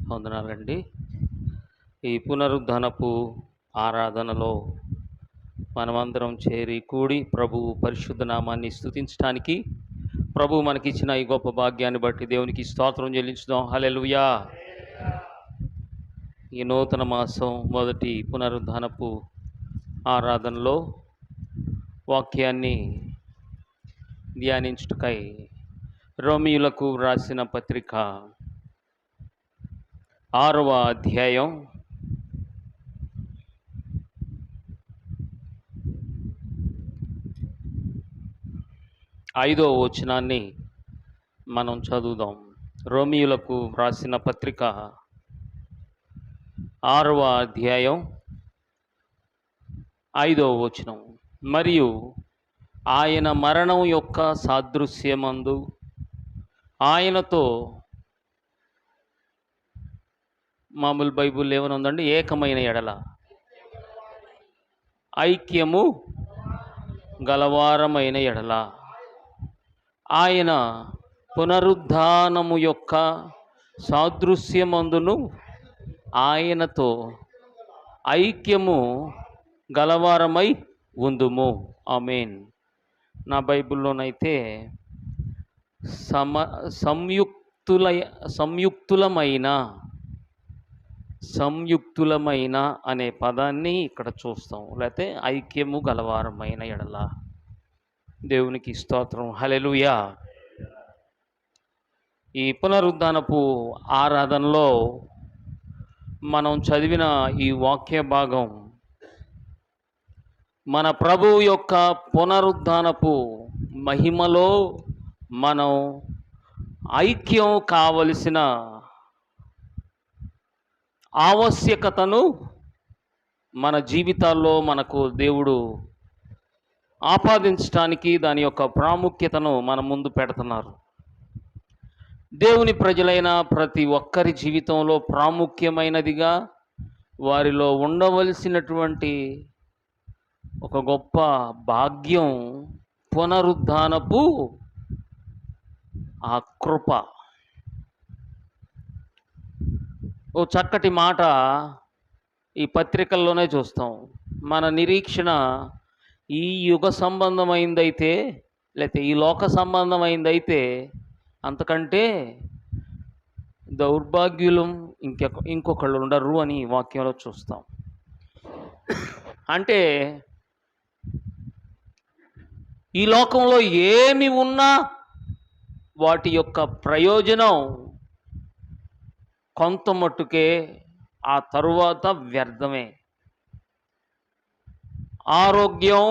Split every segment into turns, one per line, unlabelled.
వందనాలండి. ఈ పునరుద్ధరణపు ఆరాధనలో మనమందరం చేరి కూడి ప్రభువు పరిశుద్ధ నామాన్ని స్తుతించడానికి ప్రభువు మనకిచ్చిన ఈ గొప్ప భాగ్యాన్ని బట్టి దేవునికి స్తోత్రం చెల్లించుదాం. హల్లెలూయా. ఈ నూతన మాసం మొదటి పునరుద్ధరణపు ఆరాధనలో వాక్యాన్ని ధ్యానించుటకై రోమీయులకు రాసిన పత్రిక 6వ అధ్యాయం 5వ వచనాన్ని మనం చదువుదాం. రోమీయులకు రాసిన పత్రిక 6వ అధ్యాయం 5వ వచనం. మరియు ఆయన మరణం యొక్క సాదృశ్యమందు ఆయనతో, మామూలు బైబుల్ ఏమని ఉందండి, ఏకమైన ఎడల ఐక్యము గలవారమైన ఎడల ఆయన పునరుద్ధానము యొక్క సాదృశ్యమందును ఆయనతో ఐక్యము గలవారమై ఉందుము. ఆమేన్. నా బైబిల్లోనైతే సంయుక్తులమైన అనే పదాన్ని ఇక్కడ చూస్తాం. లేకపోతే ఐక్యము గలవారమైన ఎడల. దేవునికి స్తోత్రం. హల్లెలూయా. ఈ పునరుద్ధరణపు ఆరాధనలో మనం చదివిన ఈ వాక్య భాగం మన ప్రభువు యొక్క పునరుద్ధరణపు మహిమలో మనం ఐక్యం కావలసిన ఆవశ్యకతను మన జీవితాల్లో మనకు దేవుడు ఆపాదించడానికి దాని యొక్క ప్రాముఖ్యతను మన ముందు పెడుతున్నారు. దేవుని ప్రజలైన ప్రతి ఒక్కరి జీవితంలో ప్రాముఖ్యమైనదిగా వారిలో ఉండవలసినటువంటి ఒక గొప్ప భాగ్యం పునరుద్ధానపు ఆ కృప. ఓ చక్కటి మాట ఈ పత్రికల్లోనే చూస్తాం. మన నిరీక్షణ ఈ యుగ సంబంధమైందైతే, లేకపోతే ఈ లోక సంబంధమైందైతే అంతకంటే దౌర్భాగ్యులం ఇంకొకళ్ళు ఉండరు అని వాక్యంలో చూస్తాం. అంటే ఈ లోకంలో ఏమి ఉన్నా వాటి యొక్క ప్రయోజనం కొంత మట్టుకే, ఆ తరువాత వ్యర్థమే. ఆరోగ్యం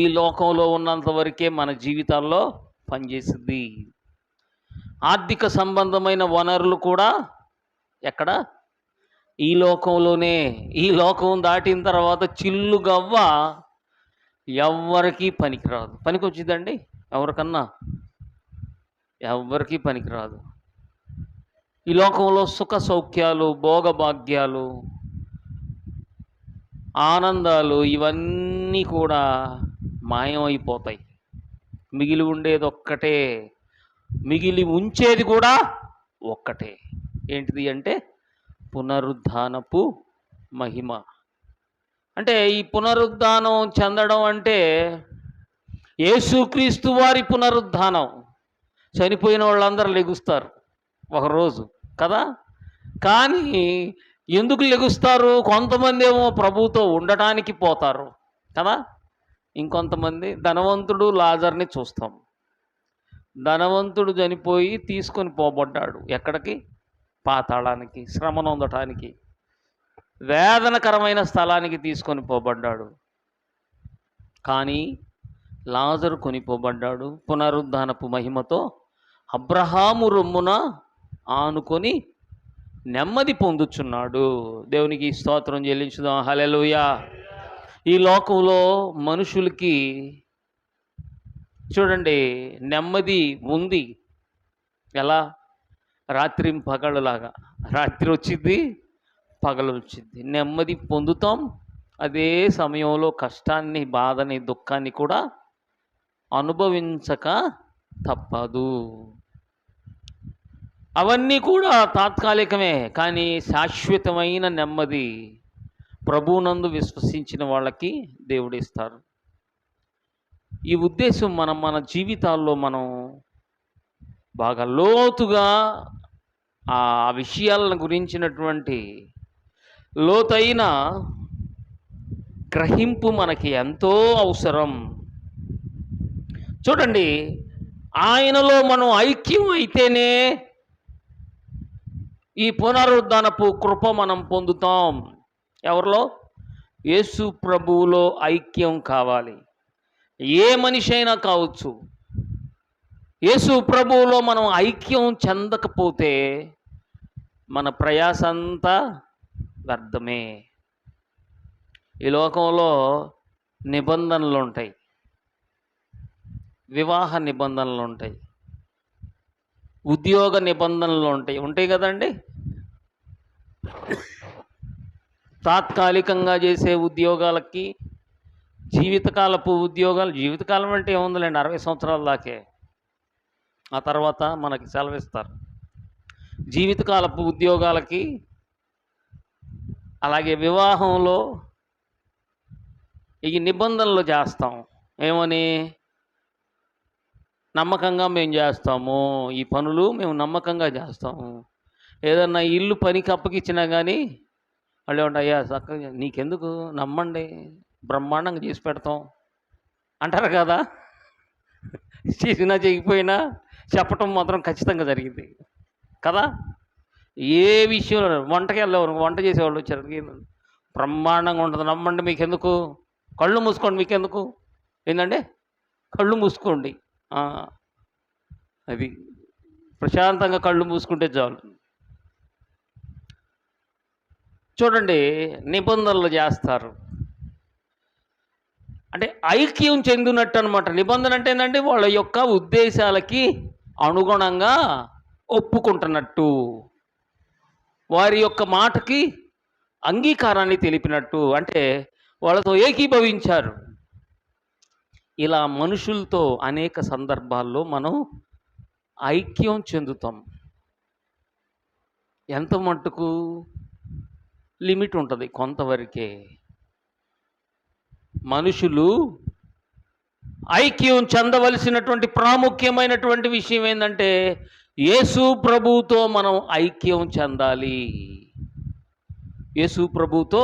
ఈ లోకంలో ఉన్నంత వరకే మన జీవితాల్లో పనిచేసింది. ఆర్థిక సంబంధమైన వనరులు కూడా ఎక్కడ? ఈ లోకంలోనే. ఈ లోకం దాటిన తర్వాత చిల్లు గవ్వ ఎవ్వరికీ పనికిరాదు. పనికొచ్చిద్దండి ఎవరికన్నా? ఎవ్వరికీ పనికిరాదు. ఈ లోకంలో సుఖ సౌఖ్యాలు, భోగభాగ్యాలు, ఆనందాలు ఇవన్నీ కూడా మాయమైపోతాయి. మిగిలి ఉండేది ఒక్కటే, మిగిలి ఉంచేది కూడా ఒక్కటే. ఏంటిది అంటే పునరుద్ధానపు మహిమ. అంటే ఈ పునరుద్ధానం చెందడం అంటే యేసుక్రీస్తు వారి పునరుద్ధానం. చనిపోయిన వాళ్ళందరూ లెగుస్తారు ఒకరోజు కదా. కానీ ఎందుకు లెగుస్తారు? కొంతమంది ఏమో ప్రభువుతో ఉండటానికి పోతారు కదా. ఇంకొంతమంది, ధనవంతుడు లాజర్ని చూస్తాం. ధనవంతుడు చనిపోయి తీసుకొని పోబడ్డాడు ఎక్కడికి? పాతాళానికి, శ్రమ నొందటానికి, వేదనకరమైన స్థలానికి తీసుకొని పోబడ్డాడు. కానీ లాజరు కొనిపోబడ్డాడు పునరుద్ధానపు మహిమతో. అబ్రహాము రొమ్మున ఆనుకొని నెమ్మది పొందుచున్నాడు. దేవునికి స్తోత్రం చెల్లించుదాం. హల్లెలూయా. ఈ లోకంలో మనుషులకి చూడండి నెమ్మది ఉంది. ఎలా? రాత్రి పగలులాగా. రాత్రి వచ్చింది, పగలు వచ్చింది. నెమ్మది పొందుతాం. అదే సమయంలో కష్టాన్ని, బాధని, దుఃఖాన్ని కూడా అనుభవించక తప్పదు. అవన్నీ కూడా తాత్కాలికమే, కానీ శాశ్వతమైన నెమ్మది ప్రభువునందు విశ్వసించిన వాళ్ళకి దేవుడిస్తారు. ఈ ఉద్దేశం మన జీవితాల్లో మనం బాగా లోతుగా ఆ విషయాలను గురించినటువంటి లోతైన గ్రహింపు మనకి ఎంతో అవసరం. చూడండి, ఆయనలో మనం ఐక్యం అయితేనే ఈ పునరుద్ధానపు కృప మనం పొందుతాం. ఎవరిలో? యేసు ప్రభువులో ఐక్యం కావాలి. ఏ మనిషి అయినా కావచ్చు. యేసు ప్రభువులో మనం ఐక్యం చెందకపోతే మన ప్రయాస అంతా వ్యర్థమే. ఈ లోకంలో నిబంధనలు ఉంటాయి, వివాహ నిబంధనలు ఉంటాయి, ఉద్యోగ నిబంధనలు ఉంటాయి కదండి. తాత్కాలికంగా చేసే ఉద్యోగాలకి, జీవితకాలపు ఉద్యోగాలు, జీవితకాలం అంటే ఏముందిలేండి, 60 సంవత్సరాల దాకే, ఆ తర్వాత మనకి సెలవిస్తారు. జీవితకాలపు ఉద్యోగాలకి, అలాగే వివాహంలో ఈ నిబంధనలు చేస్తాం. ఏమని? నమ్మకంగా మేము చేస్తాము, ఈ పనులు మేము నమ్మకంగా చేస్తాము. ఏదన్నా ఇల్లు పనికి అప్పగిచ్చినా కానీ వాళ్ళు ఏమంటారు, అయ్యా చక్కగా నీకెందుకు, నమ్మండి, బ్రహ్మాండంగా చేసి పెడతాం అంటారు కదా. చేసినా చేయకపోయినా చెప్పటం మాత్రం ఖచ్చితంగా జరిగింది కదా. ఏ విషయంలో వంటకి వెళ్ళేవారు, వంట చేసేవాళ్ళు వచ్చారు, బ్రహ్మాండంగా ఉంటుంది, నమ్మండి, మీకెందుకు, కళ్ళు మూసుకోండి, మీకెందుకు, ఏంటంటే కళ్ళు మూసుకోండి, అది ప్రశాంతంగా కళ్ళు మూసుకుంటే చాలు. చూడండి, నిబంధనలు చేస్తారు అంటే ఐక్యం చెందినట్టు అనమాట. నిబంధన అంటే ఏంటంటే వాళ్ళ యొక్క ఉద్దేశాలకి అనుగుణంగా ఒప్పుకుంటున్నట్టు, వారి యొక్క మాటకి అంగీకారాన్ని తెలిపినట్టు, అంటే వాళ్ళతో ఏకీభవించారు. ఇలా మనుషులతో అనేక సందర్భాల్లో మనం ఐక్యం చెందుతాం. ఎంత మట్టుకు? లిమిట్ ఉంటుంది, కొంతవరకే. మనుషులు ఐక్యం చెందవలసినటువంటి ప్రాముఖ్యమైనటువంటి విషయం ఏంటంటే యేసు ప్రభువుతో మనం ఐక్యం చెందాలి. యేసు ప్రభువుతో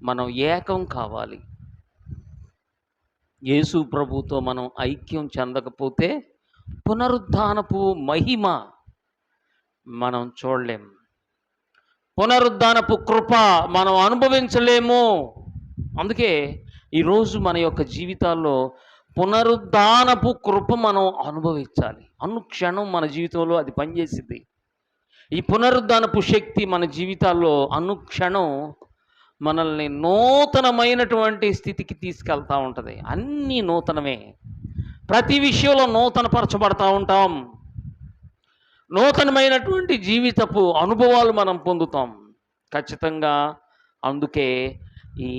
మనం ఏకం కావాలి. యేసు ప్రభువుతో మనం ఐక్యం చెందకపోతే పునరుద్ధానపు మహిమ మనం చూడలేం, పునరుద్ధానపు కృప మనం అనుభవించలేము. అందుకే ఈరోజు మన యొక్క జీవితాల్లో పునరుద్ధానపు కృప మనం అనుభవించాలి. అనుక్షణం మన జీవితంలో అది పనిచేసింది. ఈ పునరుద్ధానపు శక్తి మన జీవితాల్లో అనుక్షణం మనల్ని నూతనమైనటువంటి స్థితికి తీసుకెళ్తూ ఉంటుంది. అన్నీ నూతనమే, ప్రతి విషయంలో నూతనపరచబడతా ఉంటాం, నూతనమైనటువంటి జీవితపు అనుభవాలు మనం పొందుతాం ఖచ్చితంగా. అందుకే ఈ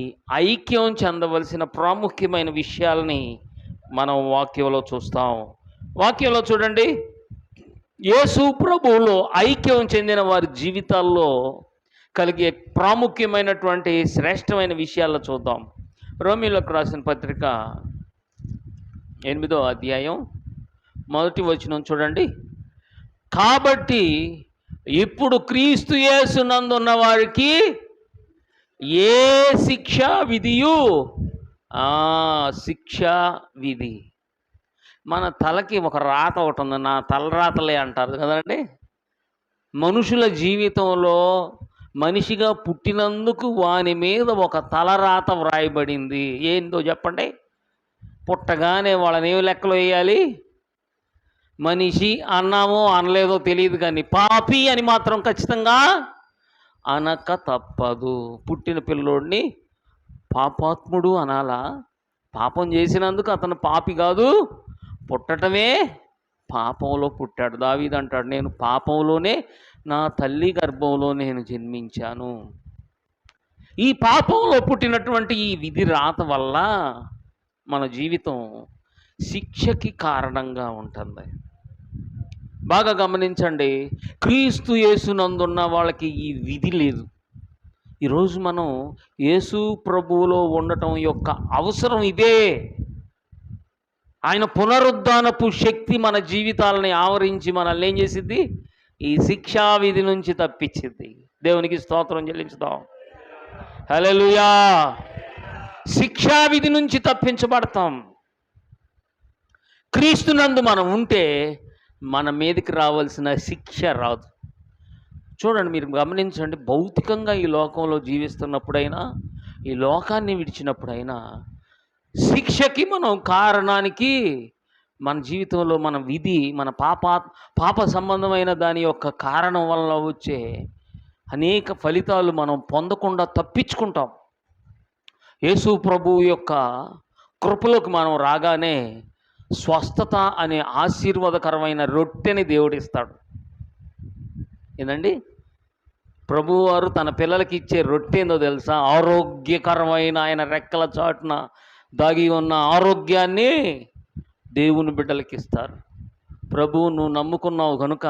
ఐక్యం చెందవలసిన ప్రాముఖ్యమైన విషయాల్ని మనం వాక్యంలో చూస్తాం. వాక్యంలో చూడండి, యేసు ప్రభువులో ఐక్యం చెందిన వారి జీవితాల్లో కలిగే ప్రాముఖ్యమైనటువంటి శ్రేష్టమైన విషయాల్లో చూద్దాం. రోమీయులకు రాసిన పత్రిక 8వ అధ్యాయం 1వ వచనం చూడండి. కాబట్టి ఇప్పుడు క్రీస్తు యేసునందున్న వారికి ఏ శిక్షా విధియు, శిక్షా విధి, మన తలకి ఒక రాత ఒకటి ఉంది, నా తలరాతలే అంటారు కదండి. మనుషుల జీవితంలో మనిషిగా పుట్టినందుకు వాని మీద ఒక తలరాత వ్రాయబడింది. ఏందో చెప్పండి? పుట్టగానే వాళ్ళని ఏ లెక్కలో వేయాలి? మనిషి అన్నామో అనలేదో తెలియదు, కానీ పాపి అని మాత్రం ఖచ్చితంగా అనక తప్పదు. పుట్టిన పిల్లోడిని పాపాత్ముడు అనాలా? పాపం చేసినందుకు అతను పాపి కాదు, పుట్టటమే పాపంలో పుట్టాడు. దావీదు అంటాడు, నేను పాపంలోనే, నా తల్లి గర్భంలో నేను జన్మించాను. ఈ పాపంలో పుట్టినటువంటి ఈ విధి రాత వల్ల మన జీవితం శిక్షకి కారణంగా ఉంటుంది. బాగా గమనించండి, క్రీస్తు యేసునందున్న వాళ్ళకి ఈ విధి లేదు. ఈరోజు మనం యేసు ప్రభువులో ఉండటం యొక్క అవసరం ఇదే. ఆయన పునరుద్ధానపు శక్తి మన జీవితాలని ఆవరించి మనల్ని ఏం చేసిద్ది? ఈ శిక్షా విధి నుంచి తప్పించింది. దేవునికి స్తోత్రం చెల్లించుదాం. హల్లెలూయా. శిక్షా విధి నుంచి తప్పించబడతాం. క్రీస్తునందు మనం ఉంటే మన మీదకి రావాల్సిన శిక్ష రాదు. చూడండి, మీరు గమనించండి, భౌతికంగా ఈ లోకంలో జీవిస్తున్నప్పుడైనా, ఈ లోకాన్ని విడిచినప్పుడైనా శిక్షకి మనం కారణానికి మన జీవితంలో మన విధి, మన పాప సంబంధమైన దాని యొక్క కారణం వల్ల వచ్చే అనేక ఫలితాలు మనం పొందకుండా తప్పించుకుంటాం. యేసు ప్రభువు యొక్క కృపలోకి మనం రాగానే స్వస్థత అనే ఆశీర్వాదకరమైన రొట్టెని దేవుడిస్తాడు. ఏందండి? ప్రభువారు తన పిల్లలకి ఇచ్చే రొట్టె ఏందో తెలుసా? ఆరోగ్యకరమైన ఆయన రెక్కల చాటున దాగి ఉన్న ఆరోగ్యాన్ని దేవుని బిడ్డలకి ఇస్తారు. ప్రభువు నువ్వు నమ్ముకున్నావు కనుక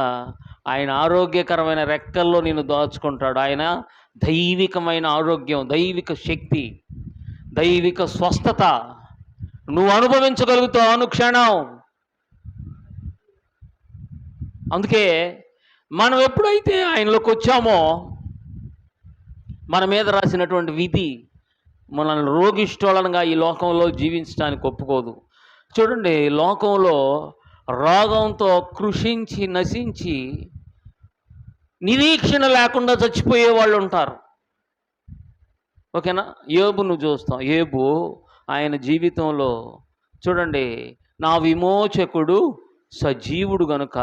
ఆయన ఆరోగ్యకరమైన రెక్కల్లో నేను దాచుకుంటాడు. ఆయన దైవికమైన ఆరోగ్యం, దైవిక శక్తి, దైవిక స్వస్థత నువ్వు అనుభవించగలుగుతావు అనుక్షణం. అందుకే మనం ఎప్పుడైతే ఆయనలోకి వచ్చామో మన మీద రాసినటువంటి విధి మనల్ని రోగిష్టోళనగా ఈ లోకంలో జీవించడానికి ఒప్పుకోదు. చూడండి, లోకంలో రోగంతో కృషించి నశించి నిరీక్షణ లేకుండా చచ్చిపోయే వాళ్ళు ఉంటారు. ఓకేనా? యోబును చూస్తాం. యోబు ఆయన జీవితంలో చూడండి, నా విమోచకుడు సజీవుడు గనుక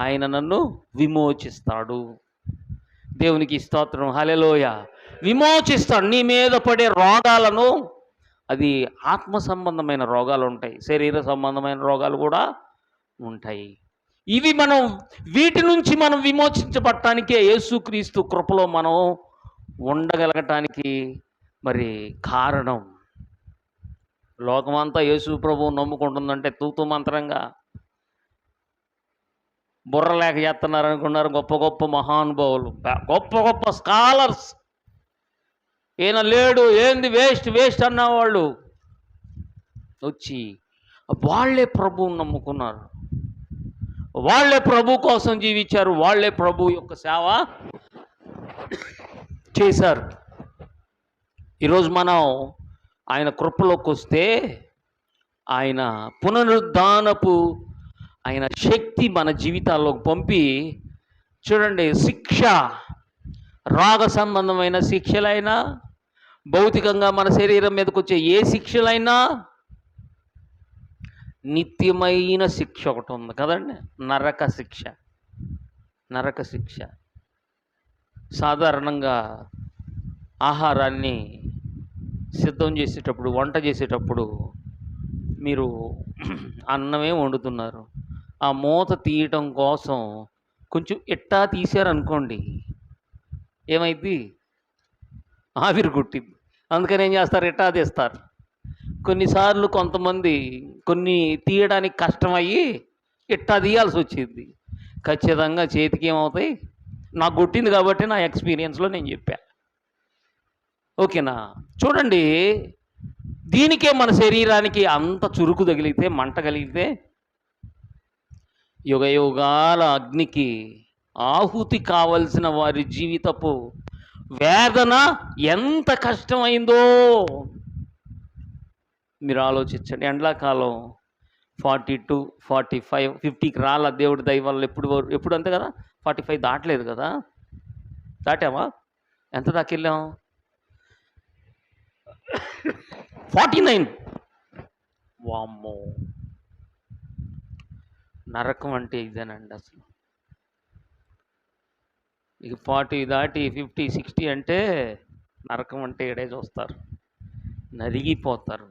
ఆయన నన్ను విమోచిస్తాడు. దేవునికి స్తోత్రం. హల్లెలూయా. విమోచిస్తాడు. నీ మీద పడే రోగాలను, అది ఆత్మ సంబంధమైన రోగాలు ఉంటాయి, శరీర సంబంధమైన రోగాలు కూడా ఉంటాయి. ఇవి మనం వీటి నుంచి మనం విమోచించబడటానికే యేసుక్రీస్తు కృపలో మనం ఉండగలగటానికి మరి కారణం. లోకమంతా యేసు ప్రభువు నమ్ముకుంటుందంటే తూతు మంత్రంగా బుర్ర లేక చేస్తున్నారు అనుకున్నారు. గొప్ప గొప్ప మహానుభావులు, గొప్ప గొప్ప స్కాలర్స్, ఈయన లేడు, ఏంది వేస్ట్ అన్నవాళ్ళు వచ్చి వాళ్ళే ప్రభువుని నమ్ముకున్నారు, వాళ్ళే ప్రభు కోసం జీవించారు, వాళ్ళే ప్రభు యొక్క సేవ చేశారు. ఈరోజు మనం ఆయన కృపలోకి వస్తే ఆయన పునరుద్ధానపు ఆయన శక్తి మన జీవితాల్లోకి పంపి, చూడండి, శిక్ష, రోగ సంబంధమైన శిక్షలైనా, భౌతికంగా మన శరీరం మీదకి వచ్చే ఏ శిక్షలైనా, నిత్యమైన శిక్ష ఒకటి ఉంది కదండి, నరక శిక్ష. నరక శిక్ష సాధారణంగా ఆహారాన్ని సిద్ధం చేసేటప్పుడు, వంట చేసేటప్పుడు మీరు అన్నమే వండుతున్నారు, ఆ మూత తీయటం కోసం కొంచెం ఎట్టా తీశారనుకోండి, ఏమైంది? ఆవిరి కుట్టింది. అందుకని ఏం చేస్తారు? ఎట్టా తీస్తారు. కొన్నిసార్లు కొంతమంది కొన్ని తీయడానికి కష్టమయ్యి ఎట్టా తీయాల్సి వచ్చింది. ఖచ్చితంగా చేతికి ఏమవుతాయి? నాకు కొట్టింది కాబట్టి నా ఎక్స్పీరియన్స్లో నేను చెప్పా. ఓకేనా? చూడండి, దీనికే మన శరీరానికి అంత చురుకు తగిలితే, మంట కలిగితే, యుగయుగాల అగ్నికి ఆహుతి కావలసిన వారి జీవితపు వేదన ఎంత కష్టమైందో మీరు ఆలోచించండి. ఎండాకాలం 42, 45, 50కి రాల దేవుడి దయ వల్ల. ఎప్పుడు అంతే కదా, 45 దాటలేదు కదా? దాటామా? ఎంత దాకా వెళ్ళాం? 49. వామ్మో, నరకం అంటే ఇదేనండి అసలు. ఇక 40 దాటి 50, 60 అంటే నరకం అంటే ఏడే చూస్తారు, నరిగిపోతారు.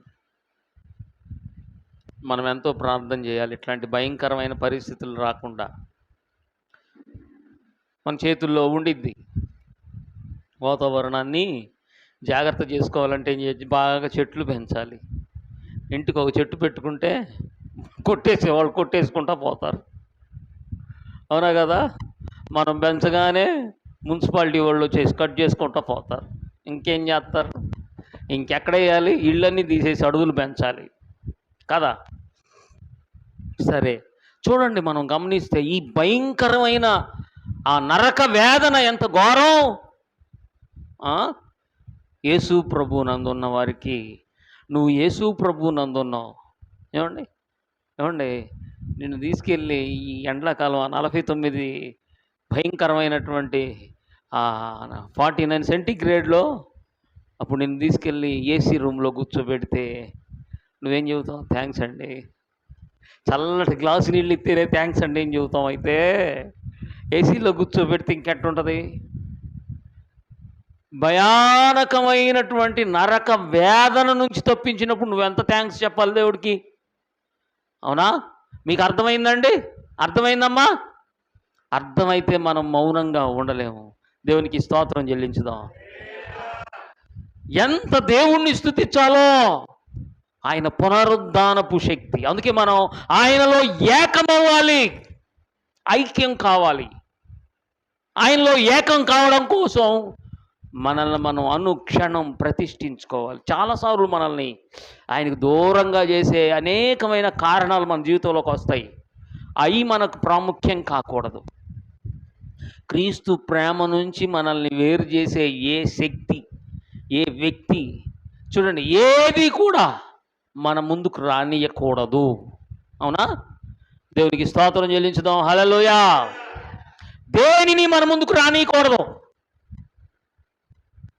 మనం ఎంతో ప్రార్థన చేయాలి ఇట్లాంటి భయంకరమైన పరిస్థితులు రాకుండా. మన చేతుల్లో ఉండిద్ది. వాతావరణాన్ని జాగ్రత్త చేసుకోవాలంటే ఏం చేయాలి? బాగా చెట్లు పెంచాలి. ఇంటికి ఒక చెట్టు పెట్టుకుంటే వాళ్ళు కొట్టేసుకుంటా పోతారు. అవునా కదా? మనం పెంచగానే మున్సిపాలిటీ వాళ్ళు వచ్చేసి కట్ చేసుకుంటూ పోతారు. ఇంకేం చేస్తారు? ఇంకెక్కడ వేయాలి? ఇళ్ళన్నీ తీసేసి అడుగులు పెంచాలి కదా? సరే, చూడండి, మనం గమనిస్తే ఈ భయంకరమైన ఆ నరక వేదన ఎంత ఘోరం! యేసు ప్రభు నందున్న వారికి, నువ్వు యేసు ప్రభు నందున్నావు. ఏమండి ఏమండి నిన్ను తీసుకెళ్ళి ఈ ఎండాకాలం 49 భయంకరమైనటువంటి 49 సెంటీగ్రేడ్లో అప్పుడు నిన్ను తీసుకెళ్ళి ఏసీ రూమ్లో కూర్చోబెడితే నువ్వేం చెబుతావు? థ్యాంక్స్ అండి. చల్లటి గ్లాసు నీళ్ళు ఇస్తేనే థ్యాంక్స్ అండి ఏం చెబుతాం? అయితే ఏసీలో కూర్చోబెడితే ఇంకెట్టుంటుంది? భయానకమైనటువంటి నరక వేదన నుంచి తప్పించినప్పుడు నువ్వెంత థ్యాంక్స్ చెప్పాలి దేవుడికి? అవునా? మీకు అర్థమైందండి? అర్థమైందమ్మా? అర్థమైతే మనం మౌనంగా ఉండలేము. దేవునికి స్తోత్రం చెల్లించుదాం. ఎంత దేవుణ్ణి స్తుతించాలో! ఆయన పునరుద్ధానపు శక్తి. అందుకే మనం ఆయనలో ఏకమవ్వాలి, ఐక్యం కావాలి. ఆయనలో ఏకం కావడం కోసం మనల్ని మనం అనుక్షణం ప్రతిష్ఠించుకోవాలి. చాలాసార్లు మనల్ని ఆయనకు దూరంగా చేసే అనేకమైన కారణాలు మన జీవితంలోకి వస్తాయి. అవి మనకు ప్రాముఖ్యం కాకూడదు. క్రీస్తు ప్రేమ నుంచి మనల్ని వేరు చేసే ఏ శక్తి, ఏ వ్యక్తి, చూడండి, ఏది కూడా మన ముందుకు రానియకూడదు. అవునా? దేవునికి స్తోత్రం చెల్లించుదాం. హల్లెలూయా. దేనిని మన ముందుకు రానియకూడదు.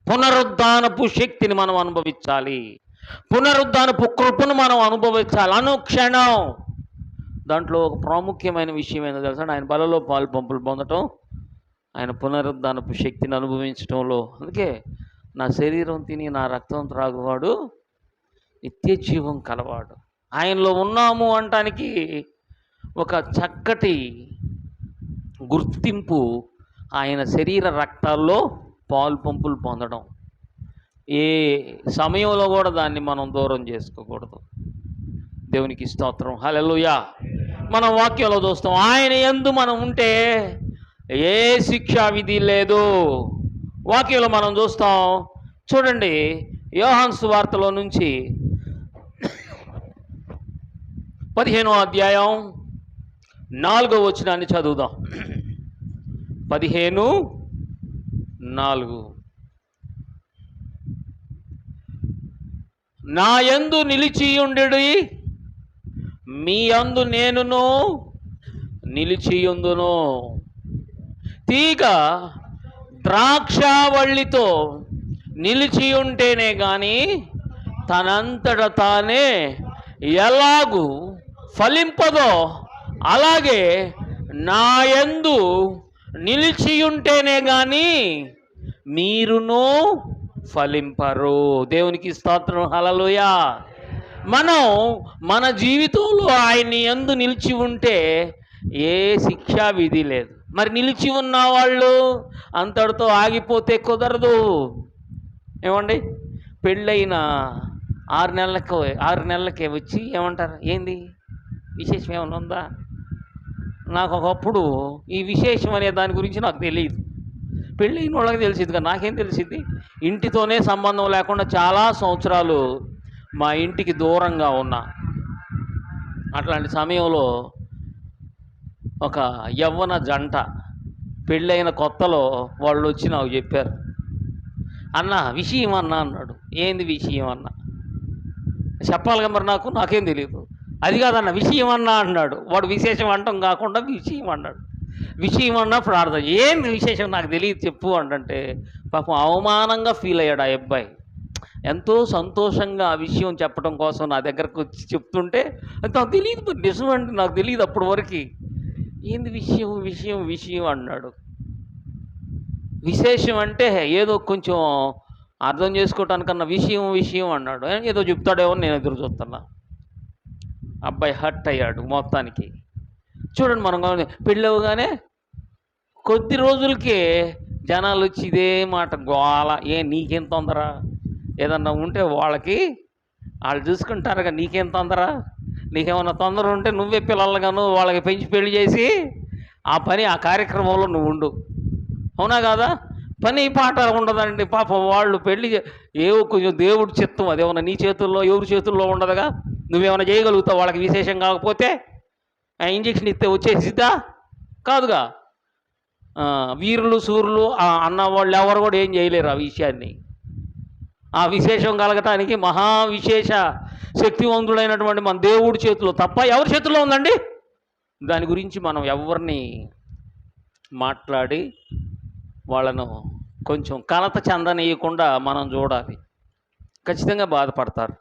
పునరుద్ధానపు శక్తిని మనం అనుభవించాలి. పునరుద్ధానపు కృపను మనం అనుభవించాలి అనుక్షణం. దాంట్లో ఒక ప్రాముఖ్యమైన విషయం ఏంటో తెలుసా? ఆయన బలలో పాలు పంపులు పొందటం, ఆయన పునరుద్ధానపు శక్తిని అనుభవించడంలో. అందుకే నా శరీరం తిని నా రక్తం త్రాగువాడు నిత్య జీవం కలవాడు. ఆయనలో ఉన్నాము అనటానికి ఒక చక్కటి గుర్తింపు ఆయన శరీర రక్తాల్లో పాలు పంపులు పొందడం. ఏ సమయంలో కూడా దాన్ని మనం దూరం చేసుకోకూడదు. దేవునికి స్తోత్రం. హల్లెలూయా. మనం వాక్యంలో చూస్తాం, ఆయన యందు మనం ఉంటే ఏ శిక్షా విధి లేదు. వాక్యంలో మనం చూస్తాం. చూడండి, యోహాను సువార్తలో నుంచి 15వ అధ్యాయం 4వ వచనాన్ని చదువుదాం. 15:4. నా యందు నిలిచియుండుడి, మీ యందు నేనును నిలిచియుందును. తీగ ద్రాక్షావళితో నిలిచియుంటేనే కానీ తనంతట తానే ఎలాగూ ఫలింపదో, అలాగే నా యందు నిలిచియుంటేనే కానీ మీరును ఫలింపరు. దేవునికి స్తోత్రం. హల్లెలూయా. మనం మన జీవితంలో ఆయన యందు నిలిచి ఉంటే ఏ శిక్షా విధి లేదు. మరి నిలిచి ఉన్న వాళ్ళు అంతటితో ఆగిపోతే కుదరదు. ఏమండి, పెళ్ళైన 6 నెలలకే వచ్చి ఏమంటారు? ఏంది విశేషం ఏమైనా ఉందా? నాకు ఒకప్పుడు ఈ విశేషం అనే దాని గురించి నాకు తెలియదు. పెళ్ళైన వాళ్ళకి తెలిసింది కదా, నాకేం తెలిసింది? ఇంటితోనే సంబంధం లేకుండా చాలా సంవత్సరాలు మా ఇంటికి దూరంగా ఉన్నా. అట్లాంటి సమయంలో ఒక యవ్వన జంట పెళ్ళైన కొత్తలో వాళ్ళు వచ్చి నాకు చెప్పారు, అన్న విషయం అన్నా అన్నాడు. ఏంది విషయం అన్న? చెప్పాలిగా మరి, నాకేం తెలియదు. అది కాదన్న విషయం అన్నా అన్నాడు. వాడు విశేషం అంటాం కాకుండా విషయం అన్నాడు. విషయం అన్నా ప్రార్థన. ఏంది విశేషం? నాకు తెలియదు చెప్పు అంటే పాపం అవమానంగా ఫీల్ అయ్యాడు ఆ అబ్బాయి. ఎంతో సంతోషంగా ఆ విషయం చెప్పడం కోసం నా దగ్గరకు వచ్చి చెప్తుంటే నాకు తెలియదు, మరి నిజం అంటే నాకు తెలియదు అప్పటి వరకు. ఏంది విషయం విషయం విషయం అన్నాడు. విశేషం అంటే ఏదో కొంచెం అర్థం చేసుకోవటానికన్నా విషయం విషయం అన్నాడు. ఏదో చెప్తాడేమో నేను ఎదురు చూస్తున్నా. అబ్బాయి హర్ట్ అయ్యాడు మొత్తానికి. చూడండి, మనం పెళ్ళవగానే కొద్ది రోజులకే జనాలు వచ్చి ఇదే మాట గోల. నీకేం తొందర? ఏదన్నా ఉంటే వాళ్ళు చూసుకుంటారుగా, నీకేం తొందర? నీకేమన్నా తొందర ఉంటే నువ్వే పిల్లలుగాను వాళ్ళకి పెంచి పెళ్లి చేసి ఆ కార్యక్రమంలో నువ్వు ఉండు. అవునా కాదా? పని పాట ఉండదండి. పాపం వాళ్ళు ఏవో కొంచెం దేవుడి చిత్తం, అదేమన్నా నీ చేతుల్లో ఎవరి చేతుల్లో ఉండదుగా. నువ్వేమైనా చేయగలుగుతావు వాళ్ళకి విశేషం కాకపోతే? ఇంజక్షన్ ఇస్తే వచ్చేసిద్దా? కాదుగా. వీరులు సూర్యులు అన్న వాళ్ళు ఎవరు కూడా ఏం చేయలేరు ఆ విషయాన్ని. ఆ విశేషం కలగటానికి విశేష శక్తివంతుడైనటువంటి మన దేవుడి చేతిలో తప్ప ఎవరి చేతుల్లో ఉందండి? దాని గురించి మనం ఎవరిని మాట్లాడి వాళ్ళను కొంచెం కలత చెందనీయకుండా మనం చూడాలి. ఖచ్చితంగా బాధపడతారు.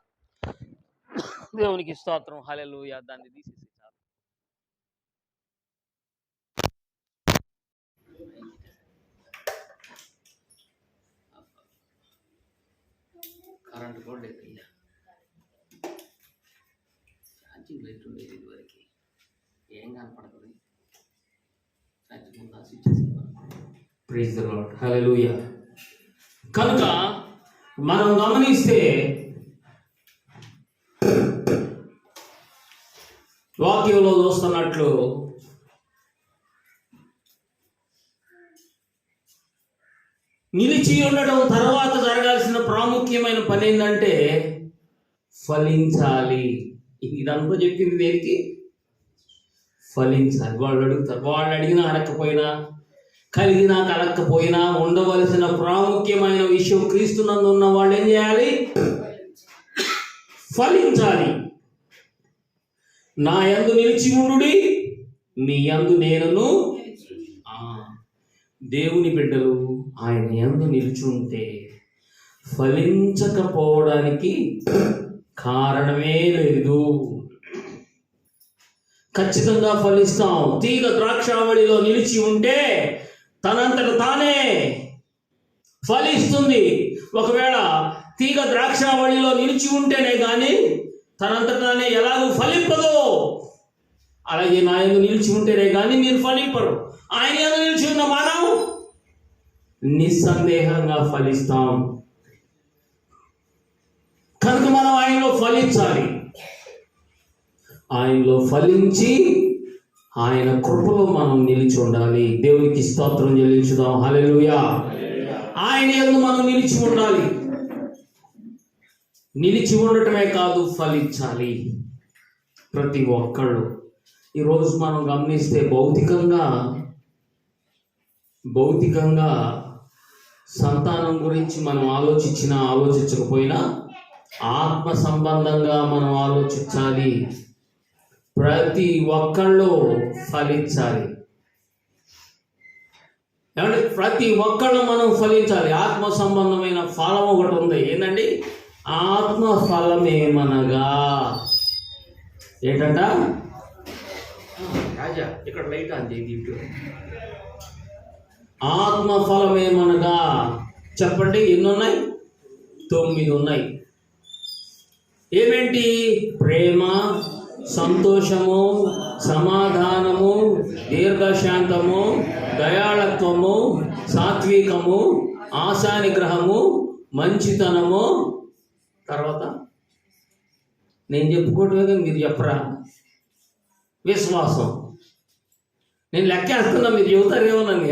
దేవునికి స్తోత్రం. హల్లెలూయా. దాన్ని తీసేసి కరెంట్ కూడా లేదు. ఛార్జింగ్ లైట్ ఉండేది ఇదివరకు, ఏం కనపడుతుంది. Praise the Lord. హల్లెలూయా. కనుక మనం గమనిస్తే వాక్యంలో చూస్తున్నట్లు నిలిచి ఉండడం తర్వాత జరగాల్సిన ప్రాముఖ్యమైన పని ఏంటంటే ఫలించాలి. ఇదంతా చెప్పింది దేనికి? ఫలించాలి. వాళ్ళు అడుగుతారు, వాళ్ళు అడిగినా అడగకపోయినా, కలిగినా కలగకపోయినా ఉండవలసిన ప్రాముఖ్యమైన విషయం క్రీస్తునందు ఉన్న వాళ్ళు ఏం చేయాలి? ఫలించాలి. నా యందు నిలిచి ఉండుడి, నీ యందు నేనును. దేవుని బిడ్డలు ఆయన యందు నిలిచి ఉంటే ఫలించకపోవడానికి కారణమే లేదు. ఖచ్చితంగా ఫలిస్తాం. తీగ ద్రాక్షావళిలో నిలిచి ఉంటే తనంతట తానే ఫలిస్తుంది. ఒకవేళ తీగ ద్రాక్షావళిలో నిలిచి ఉంటేనే కానీ తనంతట తానే ఎలాగూ ఫలింపదు. అలాగే నా యందు నిలిచి ఉంటేనే కానీ మీరు ఫలింపరు. ఆయన యందు నిలిచి ఉన్న మనం నిస్సందేహంగా ఫలిస్తాం. కనుక మనం ఆయనలో ఫలించాలి. ఆయనలో ఫలించి ఆయన కృపలో మనం నిలిచి ఉండాలి. దేవునికి స్తోత్రం చెల్లించుదాం. హల్లెలూయా. ఆయన యందు మనం నిలిచి ఉండాలి. నిలిచి ఉండటమే కాదు, ఫలించాలి ప్రతి ఒక్కళ్ళు. ఈరోజు మనం గమనిస్తే భౌతికంగా సంతానం గురించి మనం ఆలోచించకపోయినా ఆత్మ సంబంధంగా మనం ఆలోచించాలి. ప్రతి ఒక్కళ్ళు ఫలించాలి. ఏమంటే ప్రతి ఒక్కళ్ళు మనం ఫలించాలి. ఆత్మ సంబంధమైన ఫలం ఒకటి ఉంది. ఏంటండి? ఆత్మ ఫలమేమనగా ఏంటంట? రాజా ఇక్కడ లైట్ ఆన్ చేయి. ఆత్మ ఫలమేమనగా చెప్పండి, ఎన్ని ఉన్నాయి? 9 ఉన్నాయి. ఏమేంటి? ప్రేమ, సంతోషము, సమాధానము, దీర్ఘశాంతము, దయాళత్వము, సాత్వికము, ఆశానిగ్రహము, మంచితనము. తర్వాత నేను చెప్పుకోవటమే, మీరు చెప్పరా? విశ్వాసం. నేను లెక్కేస్తున్నా, మీరు చెబుతారేమోనని.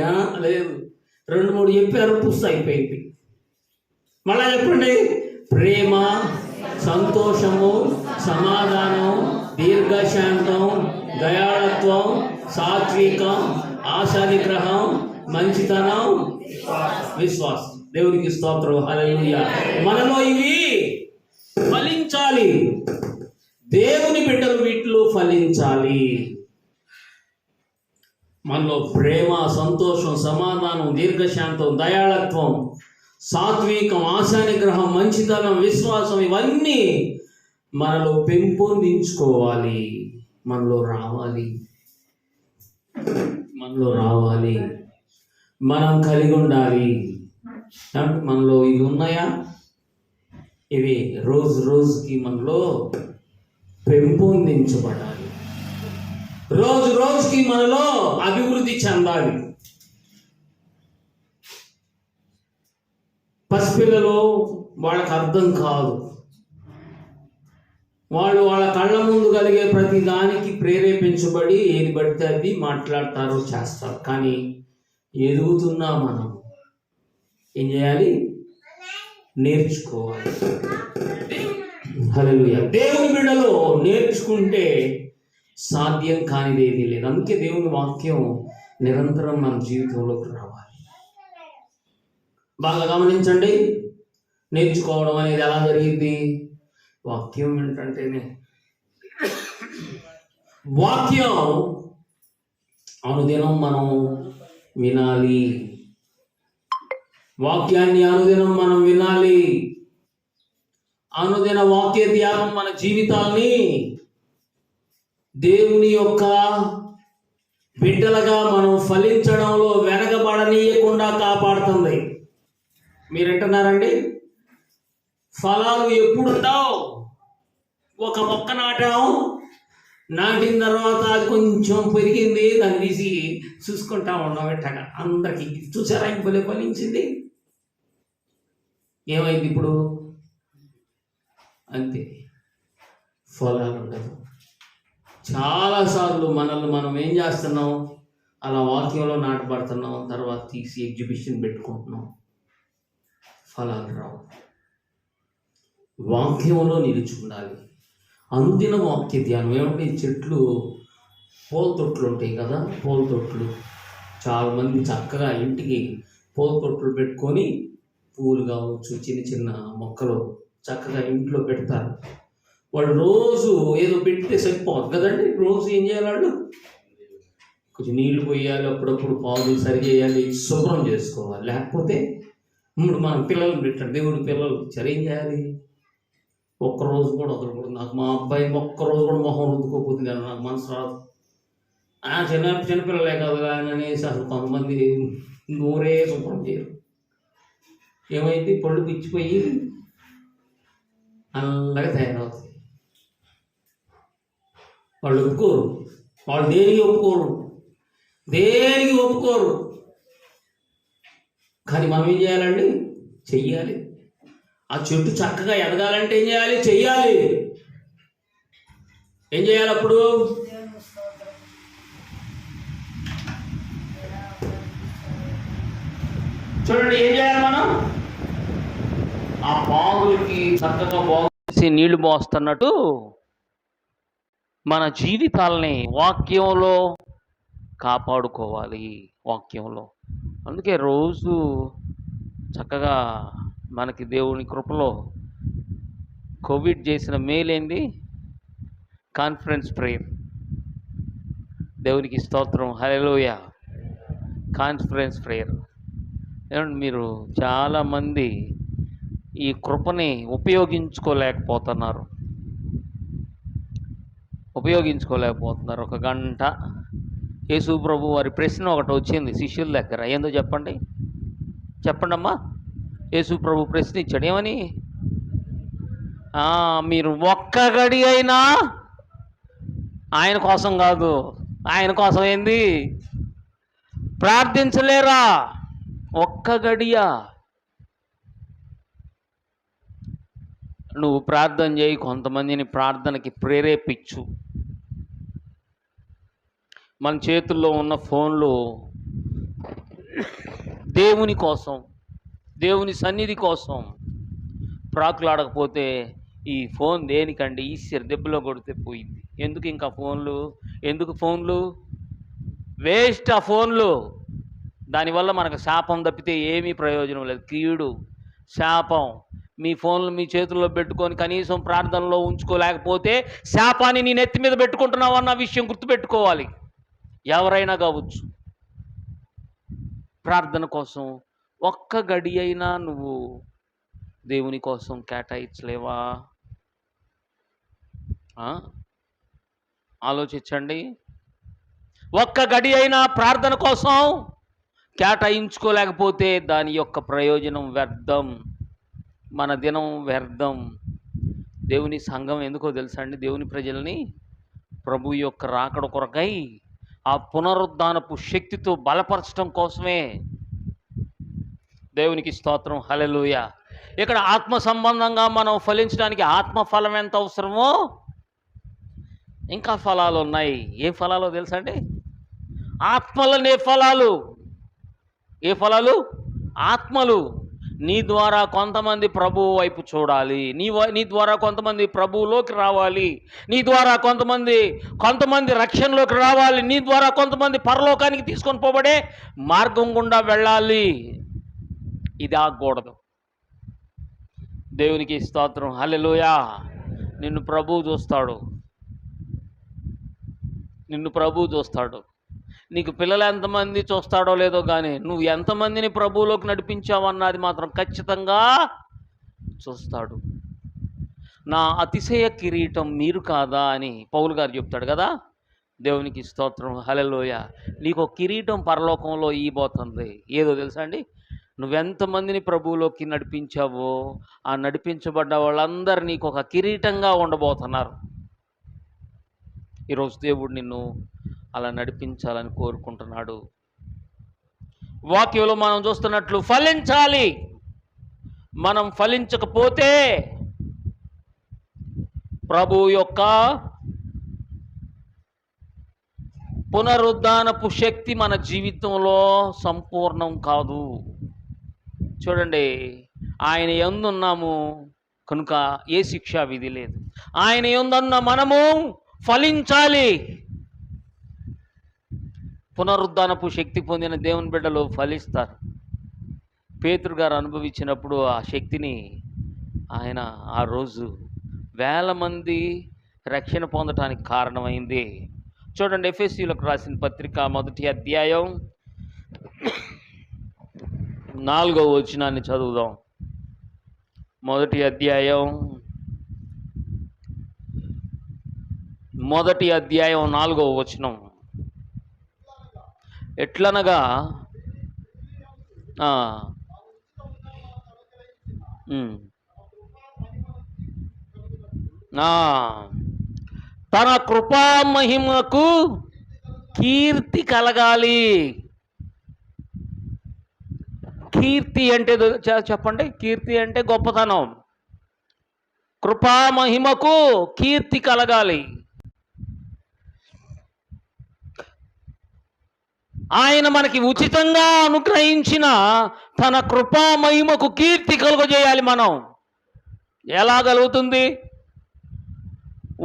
లేదు, 2-3 చెప్పారు, పుస్తకం అయిపోయింది. మళ్ళా చెప్పండి. ప్రేమ, సంతోషము, సమాధానం, దీర్ఘశాంతం, దయాళత్వం, సాత్వికం, ఆశానిగ్రహం, మంచితనం, విశ్వాసం. దేవునికి స్తోత్రం. హల్లెలూయా. మనలో ఇవి ఫలించాలి. దేవుని బిడ్డలు వీటిలో ఫలించాలి. మనలో ప్రేమ, సంతోషం, సమాధానం, దీర్ఘశాంతం, దయాళత్వం, సాత్వికం, ఆశానిగ్రహం, మంచితనం, విశ్వాసం ఇవన్నీ మనలో పెంపొందించుకోవాలి. మనలో రావాలి. మనం కలిగి ఉండాలి. మనలో ఇవి ఉన్నాయా? ఇవి రోజుకి మనలో పెంపొందించబడాలి. రోజుకి మనలో అభివృద్ధి చెందాలి. పసిపిల్లలు వాళ్ళకి అర్థం కాదు. వాళ్ళు వాళ్ళ కళ్ళ ముందు కలిగే ప్రతి దానికి ప్రేరేపించబడి ఏది పడితే అది మాట్లాడతారు, చేస్తారు. కానీ ఎదుగుతున్నా మనం ఏం చేయాలి? నేర్చుకోవాలి. హల్లెలూయా. దేవుని బిడ్డలో నేర్చుకుంటే సాధ్యం కానిది ఏది లేదు. అందుకే దేవుని వాక్యం నిరంతరం మన జీవితంలోకి రావాలి. బాగా గమనించండి, నేర్చుకోవడం అనేది ఎలా జరిగింది? వాక్యం ఏంటంటేనే వాక్యం అనుదినం మనం వినాలి. వాక్యాన్ని అనుదినం మనం వినాలి. అనుదిన వాక్య ధ్యానం మన జీవితాన్ని దేవుని యొక్క బిడ్డలుగా మనం ఫలించడంలో వెనకబడనీయకుండా కాపాడుతుంది. మీరు వింటున్నారండి? ఫలాలు ఎప్పుడుండవు. ఒక మొక్క నాటిన తర్వాత అది కొంచెం పెరిగింది, దాన్ని తీసి చూసుకుంటా ఉన్నాం. ఎట్టగా అందరికి చూసారా ఇంకొలే ఫలించింది. ఏమైంది ఇప్పుడు? అంతే, ఫలాలు ఉండదు. చాలాసార్లు మనల్ని మనం ఏం చేస్తున్నాం? అలా వాక్యంలో నాటబడుతున్నాం, తర్వాత తీసి ఎగ్జిబిషన్ పెట్టుకుంటున్నాం, ఫలాలు రావు. వాక్యంలో నిలుచుండాలి. అనుదిన వాక్య ధ్యానం. ఏమంటే చెట్లు, పూల తొట్లు ఉంటాయి కదా, పూల తొట్లు చాలామంది చక్కగా ఇంటికి పూల తొట్లు పెట్టుకొని పూలు కావచ్చు, చిన్న చిన్న మొక్కలు చక్కగా ఇంట్లో పెడతారు. వాళ్ళు రోజు ఏదో పెడితే సరిపోదు కదండి. రోజు ఏం చేయాలి? వాళ్ళు కొంచెం నీళ్లు పోయాలి, అప్పుడప్పుడు పాలు సరి చేయాలి, శుభ్రం చేసుకోవాలి. లేకపోతే ఇప్పుడు మనం పిల్లలు పెట్టండి, దేవుడి పిల్లలు ఏం చేయాలి? ఒక్కరోజు కూడా వదలకూడదు. నాకు మా అబ్బాయి ఒక్కరోజు కూడా మొహం రుద్దుకోకపోతే నాకు మనసు రాదు. చిన్నపిల్లలే కాదు కానీ అనేసి అసలు కొంతమంది నూరే శుభ్రం చేయరు. ఏమైంది? పళ్ళు పిచ్చిపోయి అలాగే తయారవుతాయి. వాళ్ళు ఒప్పుకోరు. వాళ్ళు దేనికి ఒప్పుకోరు. కానీ మనం ఏం చేయాలండి? చెయ్యాలి. ఆ చెట్టు చక్కగా ఎదగాలంటే ఏం చేయాలి? చెయ్యాలి. ఏం చేయాలి అప్పుడు? చూడండి, ఏం చేయాలి మనం? ఆ బాగులకి చక్కగా బాగుసి నీళ్లు పోస్తున్నట్టు మన జీవితాలని వాక్యంలో కాపాడుకోవాలి. వాక్యంలో. అందుకే రోజు చక్కగా మనకి దేవుని కృపలో కోవిడ్ చేసిన మేలేంది? Conference prayer. దేవునికి స్తోత్రం. హల్లెలూయా. Conference prayer. ఏమంటే మీరు చాలామంది ఈ కృపని ఉపయోగించుకోలేకపోతున్నారు. ఒక గంట యేసు ప్రభు వారి ప్రశ్న ఒకటి వచ్చింది శిష్యుల దగ్గర. ఏందో చెప్పండమ్మా. యేసు ప్రభు ప్రశ్న ఇచ్చాడు. ఏమని? మీరు ఒక్క గడి అయినా ఆయన కోసం కాదు, ఆయన కోసం ఏంది? ప్రార్థించలేరా? ఒక్క గడియా నువ్వు ప్రార్థన చేయి, కొంతమందిని ప్రార్థనకి ప్రేరేపించు. మన చేతుల్లో ఉన్న ఫోన్లు దేవుని కోసం, దేవుని సన్నిధి కోసం ప్రాకులాడకపోతే ఈ ఫోన్ దేనికండి? ఈశ్వర్ దెబ్బలో కొడితే పోయింది. ఎందుకు ఫోన్లు వేస్ట్. ఆ ఫోన్లు దానివల్ల మనకు శాపం తప్పితే ఏమీ ప్రయోజనం లేదు. కీడు, శాపం. మీ ఫోన్లు మీ చేతుల్లో పెట్టుకొని కనీసం ప్రార్థనలో ఉంచుకోలేకపోతే శాపాన్ని నీ నెత్తి మీద పెట్టుకుంటున్నావు అన్న విషయం గుర్తుపెట్టుకోవాలి. ఎవరైనా కావచ్చు. ప్రార్థన కోసం ఒక్క గడి అయినా నువ్వు దేవుని కోసం కేటాయించలేవా? ఆలోచించండి. ఒక్క గడి అయినా ప్రార్థన కోసం కేటాయించుకోలేకపోతే దాని యొక్క ప్రయోజనం వ్యర్థం. మన దినం వ్యర్థం. దేవుని సంఘం ఎందుకో తెలుసా అండి? దేవుని ప్రజల్ని ప్రభు యొక్క రాకడ కొరకై ఆ పునరుద్ధానపు శక్తితో బలపరచడం కోసమే. దేవునికి స్తోత్రం. హల్లెలూయా. ఇక్కడ ఆత్మ సంబంధంగా మనం ఫలించడానికి ఆత్మ ఫలం ఎంత అవసరమో ఇంకా ఫలాలు ఉన్నాయి. ఏ ఫలాలో తెలుసా అండి? ఆత్మలనే ఫలాలు. ఏ ఫలాలు? ఆత్మలు. నీ ద్వారా కొంతమంది ప్రభువు వైపు చూడాలి, నీ ద్వారా కొంతమంది ప్రభువులోకి రావాలి, నీ ద్వారా కొంతమంది రక్షణలోకి రావాలి, నీ ద్వారా కొంతమంది పరలోకానికి తీసుకొని పోబడే మార్గం గుండా వెళ్ళాలి. ఇది ఆగకూడదు. దేవునికి స్తోత్రం. హల్లెలూయా. నిన్ను ప్రభువు చూస్తాడు. నీకు పిల్లలు ఎంతమంది చూస్తాడో లేదో కానీ నువ్వు ఎంతమందిని ప్రభువులోకి నడిపించావన్నది మాత్రం ఖచ్చితంగా చూస్తాడు. నా అతిశయ కిరీటం మీరు కాదా అని పౌలు గారు చెప్తాడు కదా. దేవునికి స్తోత్రం. హల్లెలూయా. నీకు ఒక కిరీటం పరలోకంలో ఇవ్వబోతుంది. ఏదో తెలుసా అండి? నువ్వెంతమందిని ప్రభువులోకి నడిపించావో ఆ నడిపించబడ్డ వాళ్ళందరూ నీకు ఒక కిరీటంగా ఉండబోతున్నారు. ఈరోజు దేవుడు నిన్ను అలా నడిపించాలని కోరుకుంటున్నాడు. వాక్యంలో మనం చూస్తున్నట్లు ఫలించాలి. మనం ఫలించకపోతే ప్రభు యొక్క పునరుద్ధానపు శక్తి మన జీవితంలో సంపూర్ణం కాదు. చూడండి, ఆయన యందున్నాము కనుక ఏ శిక్షా విధి లేదు. ఆయన యందున్న మనము ఫలించాలి. పునరుద్ధానపు శక్తి పొందిన దేవుని బిడ్డలు ఫలిస్తారు. పేతురు గారు అనుభవించినప్పుడు ఆ శక్తిని ఆయన ఆ రోజు వేల మంది రక్షణ పొందటానికి కారణమైంది. చూడండి, ఎఫెసీయులకు రాసిన పత్రిక 1వ అధ్యాయం 4వ వచనాన్ని చదువుదాం. 1వ అధ్యాయం 4వ వచనం. ఎట్లనగా తన కృపా మహిమకు కీర్తి కలగాలి. కీర్తి అంటే చెప్పండి. కీర్తి అంటే గొప్పతనం. కృపా మహిమకు కీర్తి కలగాలి. ఆయన మనకి ఉచితంగా అనుగ్రహించిన తన కృపా మహిమకు కీర్తి కలుగజేయాలి. మనం ఎలా కలుగుతుంది?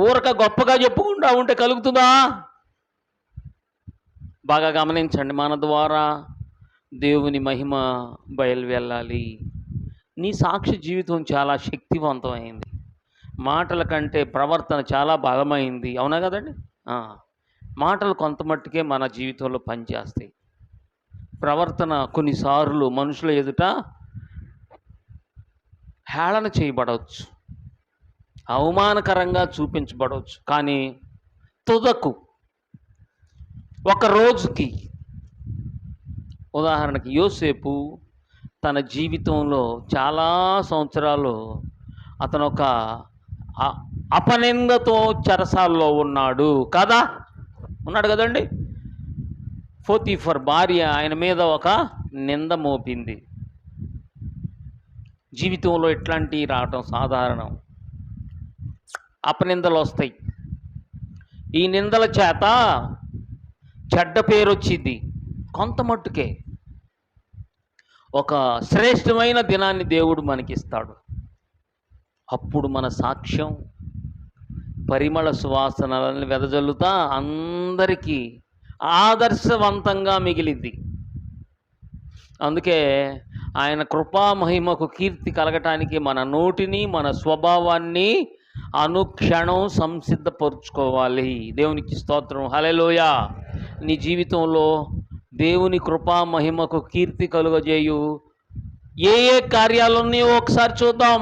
ఊరక గొప్పగా చెప్పుకుంటా ఉంటే కలుగుతుందా? బాగా గమనించండి. మన ద్వారా దేవుని మహిమ బయలువెళ్ళాలి. నీ సాక్షి జీవితం చాలా శక్తివంతమైంది. మాటల కంటే ప్రవర్తన చాలా బలమైంది. అవునా కదండి? మాటలు కొంత మట్టుకే మన జీవితంలో పనిచేస్తాయి. ప్రవర్తన కొన్నిసార్లు మనుషుల ఎదుట హేళన చేయబడవచ్చు, అవమానకరంగా చూపించబడవచ్చు. కానీ తుదకు ఒక రోజుకి, ఉదాహరణకి యోసేపు తన జీవితంలో చాలా సంవత్సరాలు అతను ఒక అపనిందతో చెరసాల్లో ఉన్నాడు కదండి. పోతీఫర్ భార్య ఆయన మీద ఒక నింద మోపింది. జీవితంలో ఇట్లాంటివి రావటం సాధారణం. అపనిందలు వస్తాయి. ఈ నిందల చేత చెడ్డ పేరు వచ్చింది. కొంత మట్టుకే ఒక శ్రేష్టమైన దినాన్ని దేవుడు మనకిస్తాడు. అప్పుడు మన సాక్ష్యం పరిమళ సువాసనలను వెదజల్లుతా అందరికీ ఆదర్శవంతంగా మిగిలింది. అందుకే ఆయన కృపా మహిమకు కీర్తి కలగటానికి మన నోటిని, మన స్వభావాన్ని అనుక్షణం సంసిద్ధపరుచుకోవాలి. దేవునికి స్తోత్రం. హల్లెలూయా. నీ జీవితంలో దేవుని కృపా మహిమకు కీర్తి కలుగజేయు ఏ కార్యాలున్నాయో ఒకసారి చూద్దాం.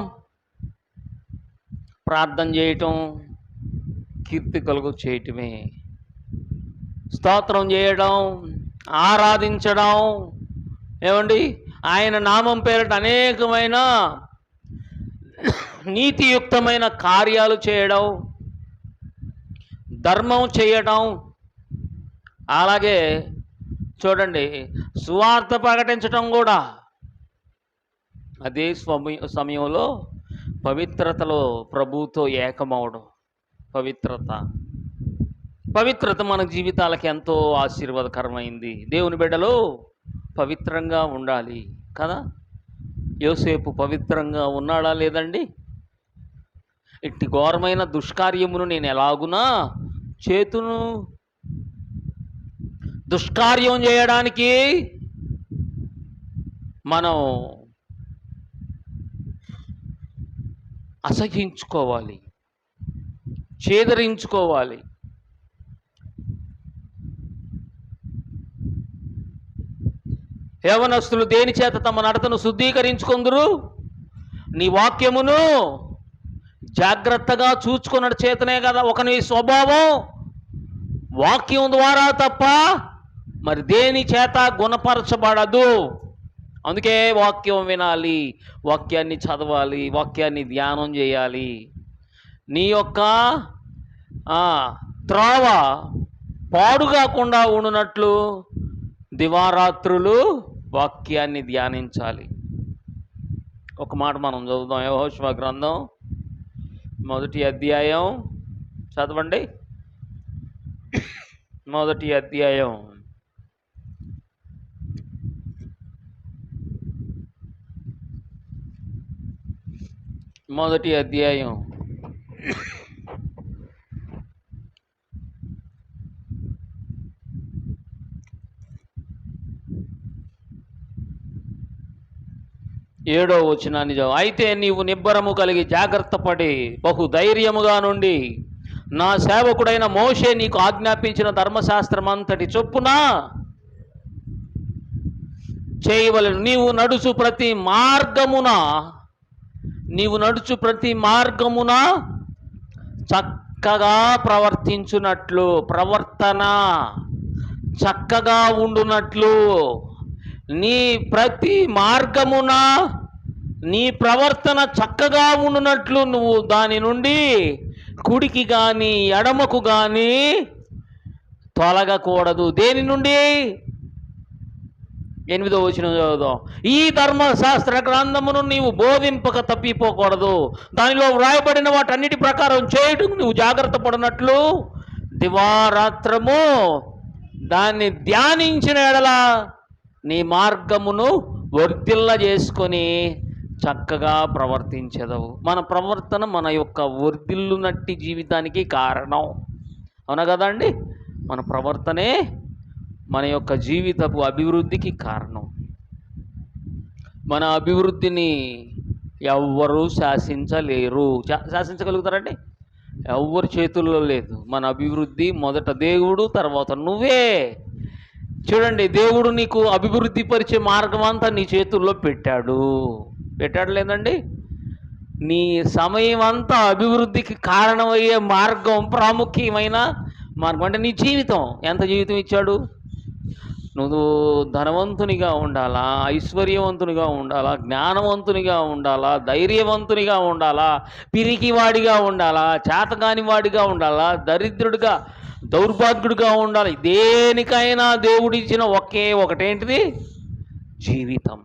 ప్రార్థన చేయటం కీర్తి కలుగు చేయటమే. స్తోత్రం చేయడం, ఆరాధించడం, ఏమండి, ఆయన నామం పేరిట అనేకమైన నీతియుక్తమైన కార్యాలు చేయడం, ధర్మం చేయడం, అలాగే చూడండి సువార్త ప్రకటించడం కూడా. అదే సమయంలో పవిత్రతలో ప్రభువుతో ఏకమవడం. పవిత్రత మన జీవితాలకి ఎంతో ఆశీర్వాదకరమైంది. దేవుని బిడ్డలు పవిత్రంగా ఉండాలి కదా. యోసేపు పవిత్రంగా ఉన్నాడా లేదండి? ఇట్టి ఘోరమైన దుష్కార్యమును నేను ఎలాగునా చేతును. దుష్కార్యం చేయడానికి మనం అసహించుకోవాలి, చేదరించుకోవాలి. యవనస్తులు దేని చేత తమ నడతను శుద్ధీకరించుకొందురు? నీ వాక్యమును జాగ్రత్తగా చూచుకున్న చేతనే కదా. ఒకని స్వభావం వాక్యం ద్వారా తప్ప మరి దేని చేత గుణపరచబడదు. అందుకే వాక్యం వినాలి, వాక్యాన్ని చదవాలి, వాక్యాన్ని ధ్యానం చేయాలి. నీ యొక్క త్రోవ పాడు కాకుండా ఉండునట్లు దివారాత్రులు వాక్యాన్ని ధ్యానించాలి. ఒక మాట మనం చదువుదాం. యెహోషువ గ్రంథం 1వ అధ్యాయం చదవండి. 1వ అధ్యాయం 1వ అధ్యాయం 7వ వచనాన్ని చదువు. అయితే నీవు నిబ్బరము కలిగి జాగ్రత్త పడి బహు ధైర్యముగా నుండి నా సేవకుడైన మోషే నీకు ఆజ్ఞాపించిన ధర్మశాస్త్రం అంతటి చొప్పున చేయవలెను. నీవు నడుచు ప్రతి మార్గమున చక్కగా ప్రవర్తించున్నట్లు, ప్రవర్తన చక్కగా ఉండునట్లు, నీ ప్రతి మార్గమున నీ ప్రవర్తన చక్కగా ఉండునట్లు నువ్వు దాని నుండి కుడికి కానీ ఎడమకు కానీ తొలగకూడదు. దేని నుండి? 8వ వచనం చదువుదాం. ఈ ధర్మశాస్త్ర గ్రంథమును నీవు బోధింపక తప్పిపోకూడదు. దానిలో వ్రాయబడిన వాటన్నిటి ప్రకారం చేయుటకు నువ్వు జాగ్రత్త పడినట్లు దివారాత్రము దాన్ని ధ్యానించిన ఎడల నీ మార్గమును వర్ధిల్ల చేసుకొని చక్కగా ప్రవర్తించదవు. మన ప్రవర్తన మన యొక్క వర్ధిల్లునట్టి జీవితానికి కారణం. అవునా కదండి? మన ప్రవర్తనే మన యొక్క జీవితపు అభివృద్ధికి కారణం. మన అభివృద్ధిని ఎవ్వరూ శాసించలేరు. శాసించగలుగుతారండి? ఎవ్వరి చేతుల్లో లేదు. మన అభివృద్ధి మొదట దేవుడు, తర్వాత నువ్వే. చూడండి, దేవుడు నీకు అభివృద్ధి పరిచే మార్గం అంతా నీ చేతుల్లో పెట్టాడు లేదండి? నీ సమయం అంతా అభివృద్ధికి కారణమయ్యే మార్గం, ప్రాముఖ్యమైన మార్గం అంటే నీ జీవితం. ఎంత జీవితం ఇచ్చాడు? నువ్వు ధనవంతునిగా ఉండాలా, ఐశ్వర్యవంతునిగా ఉండాలా, జ్ఞానవంతునిగా ఉండాలా, ధైర్యవంతునిగా ఉండాలా, పిరికివాడిగా ఉండాలా, చేతగాని వాడిగా ఉండాలా, దరిద్రుడిగా దౌర్భాగ్యుడిగా ఉండాలి. దేనికైనా దేవుడిచ్చిన ఒకటేంటిది? జీవితం.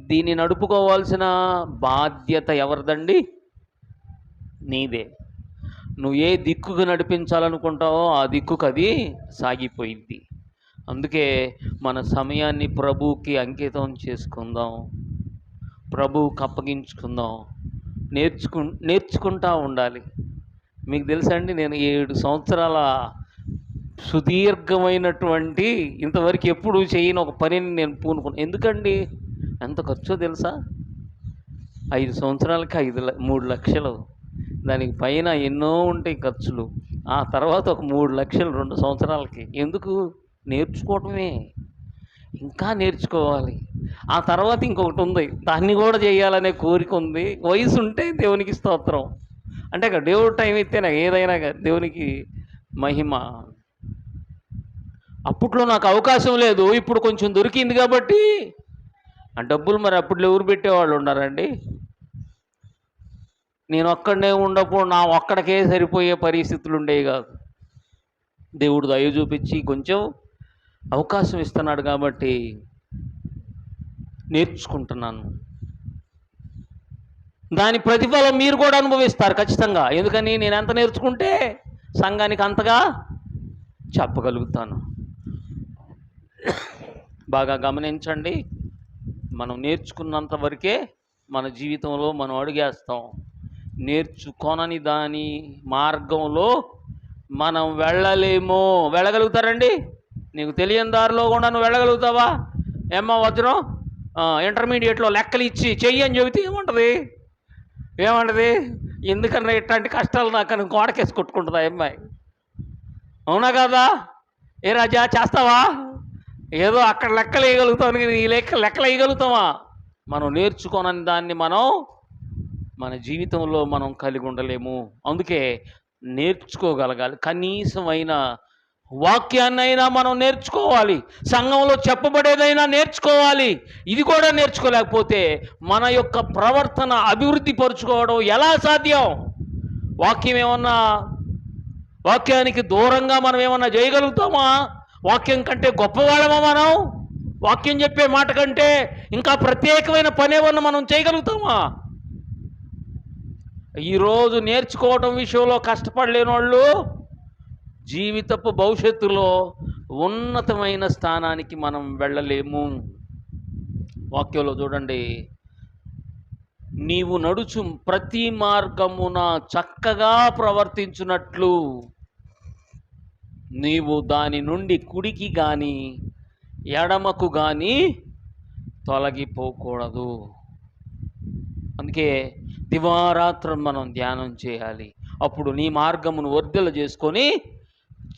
దీన్ని నడుపుకోవాల్సిన బాధ్యత ఎవరిదండి? నీదే. నువ్వు ఏ దిక్కుకు నడిపించాలనుకుంటావో ఆ దిక్కుకు అది సాగిపోయింది. అందుకే మన సమయాన్ని ప్రభువుకి అంకితం చేసుకుందాం, ప్రభువుకి అప్పగించుకుందాం, నేర్చుకుంటా ఉండాలి. మీకు తెలుసండి, నేను 7 సంవత్సరాల సుదీర్ఘమైనటువంటి ఇంతవరకు ఎప్పుడు చేయని ఒక పనిని నేను పూనుకున్నాను. ఎందుకండి? ఎంత ఖర్చో తెలుసా? 5 సంవత్సరాలకి 3 లక్షలు, దానికి పైన ఎన్నో ఉంటాయి ఖర్చులు. ఆ తర్వాత ఒక 3 లక్షలు 2 సంవత్సరాలకి. ఎందుకు? నేర్చుకోవటమే. ఇంకా నేర్చుకోవాలి. ఆ తర్వాత ఇంకొకటి ఉంది, దాన్ని కూడా చేయాలనే కోరిక ఉంది. వయసు ఉంటే దేవునికి స్తోత్రం. అంటే దేవుడు టైం ఇస్తేనే ఏదైనా దేవునికి మహిమ. అప్పట్లో నాకు అవకాశం లేదు, ఇప్పుడు కొంచెం దొరికింది కాబట్టి ఆ డబ్బులు మరి అప్పట్లో ఎవరు పెట్టేవాళ్ళు ఉన్నారండి? నేను ఒక్కడనే ఉండప్పుడు నా ఒక్కడికే సరిపోయే పరిస్థితులు ఉండేవి కాదు. దేవుడు దయ చూపించి కొంచెం అవకాశం ఇస్తున్నాడు కాబట్టి నేర్చుకుంటున్నాను. దాని ప్రతిఫలం మీరు కూడా అనుభవిస్తారు ఖచ్చితంగా. ఎందుకని నేను ఎంత నేర్చుకుంటే సంఘానికి అంతగా చెప్పగలుగుతాను. బాగా గమనించండి, మనం నేర్చుకున్నంత వరకే మన జీవితంలో మనం అడుగేస్తాం. నేర్చుకొనని దాని మార్గంలో మనం వెళ్ళలేము. వెళ్ళగలుగుతారండి? నీకు తెలియని దారిలో కూడా నువ్వు వెళ్ళగలుగుతావా? ఏమ్మా వజ్రం, ఇంటర్మీడియట్లో లెక్కలు ఇచ్చి చెయ్యి అని చెబితే ఏమంటది? ఎందుకన్నా ఇట్లాంటి కష్టాలు నాకని గోడకేసి కొట్టుకుంటుందా అమ్మాయి? అవునా కదా? ఏ రాజా చేస్తావా? ఏదో అక్కడ లెక్కలు వేయగలుగుతాం, ఈ లెక్కలు వేయగలుగుతామా? మనం నేర్చుకోనని దాన్ని మనం మన జీవితంలో మనం కలిగి ఉండలేము. అందుకే నేర్చుకోగలగాలి. కనీసమైన వాక్యాన్నైనా మనం నేర్చుకోవాలి. సంఘంలో చెప్పబడేదైనా నేర్చుకోవాలి. ఇది కూడా నేర్చుకోలేకపోతే మన యొక్క ప్రవర్తన అభివృద్ధి పరుచుకోవడం ఎలా సాధ్యం? వాక్యానికి దూరంగా మనం ఏమన్నా చేయగలుగుతామా? వాక్యం కంటే గొప్పవాళ్ళమా మనం? వాక్యం చెప్పే మాట కంటే ఇంకా ప్రత్యేకమైన పని ఏమన్నా మనం చేయగలుగుతామా? ఈరోజు నేర్చుకోవటం విషయంలో కష్టపడలేని వాళ్ళు జీవితపు భవిష్యత్తులో ఉన్నతమైన స్థానానికి మనం వెళ్ళలేము. వాక్యంలో చూడండి, నీవు నడుచు ప్రతి మార్గమున చక్కగా ప్రవర్తించున్నట్లు నీవు దాని నుండి కుడికి కానీ ఎడమకు కానీ తొలగిపోకూడదు. అందుకే దివారాత్రం మనం ధ్యానం చేయాలి. అప్పుడు నీ మార్గమును వర్ధల చేసుకొని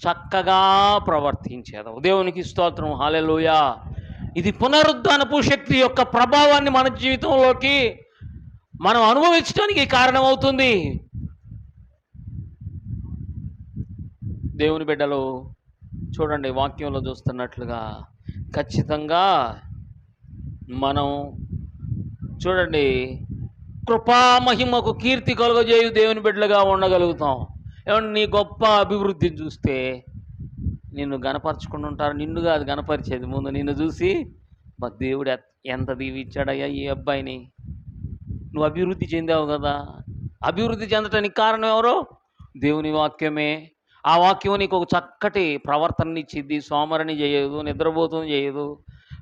చక్కగా ప్రవర్తించేదాం. దేవునికి స్తోత్రం, హల్లెలూయా. ఇది పునరుద్ధానపు శక్తి యొక్క ప్రభావాన్ని మన జీవితంలోకి మనం అనుభవించడానికి కారణమవుతుంది. దేవుని బిడ్డలు చూడండి, వాక్యంలో చూస్తున్నట్లుగా ఖచ్చితంగా మనం చూడండి, కృపామహిమకు కీర్తి కలుగజేయు దేవుని బిడ్డలుగా ఉండగలుగుతాం. ఏమంటే నీ గొప్ప అభివృద్ధిని చూస్తే నిన్ను గనపరచుకుని ఉంటారు. నిన్ను కాదు గనపరిచేది, ముందు నిన్ను చూసి మా దేవుడు ఎంత దీవిచ్చాడయ్యా ఈ అబ్బాయిని, నువ్వు అభివృద్ధి చెందావు కదా. అభివృద్ధి చెందటానికి కారణం ఎవరు? దేవుని వాక్యమే. ఆ వాక్యం నీకు ఒక చక్కటి ప్రవర్తనని ఇచ్చిద్ది. సోమరిని చేయదు, నిద్రపోతుంది చేయదు,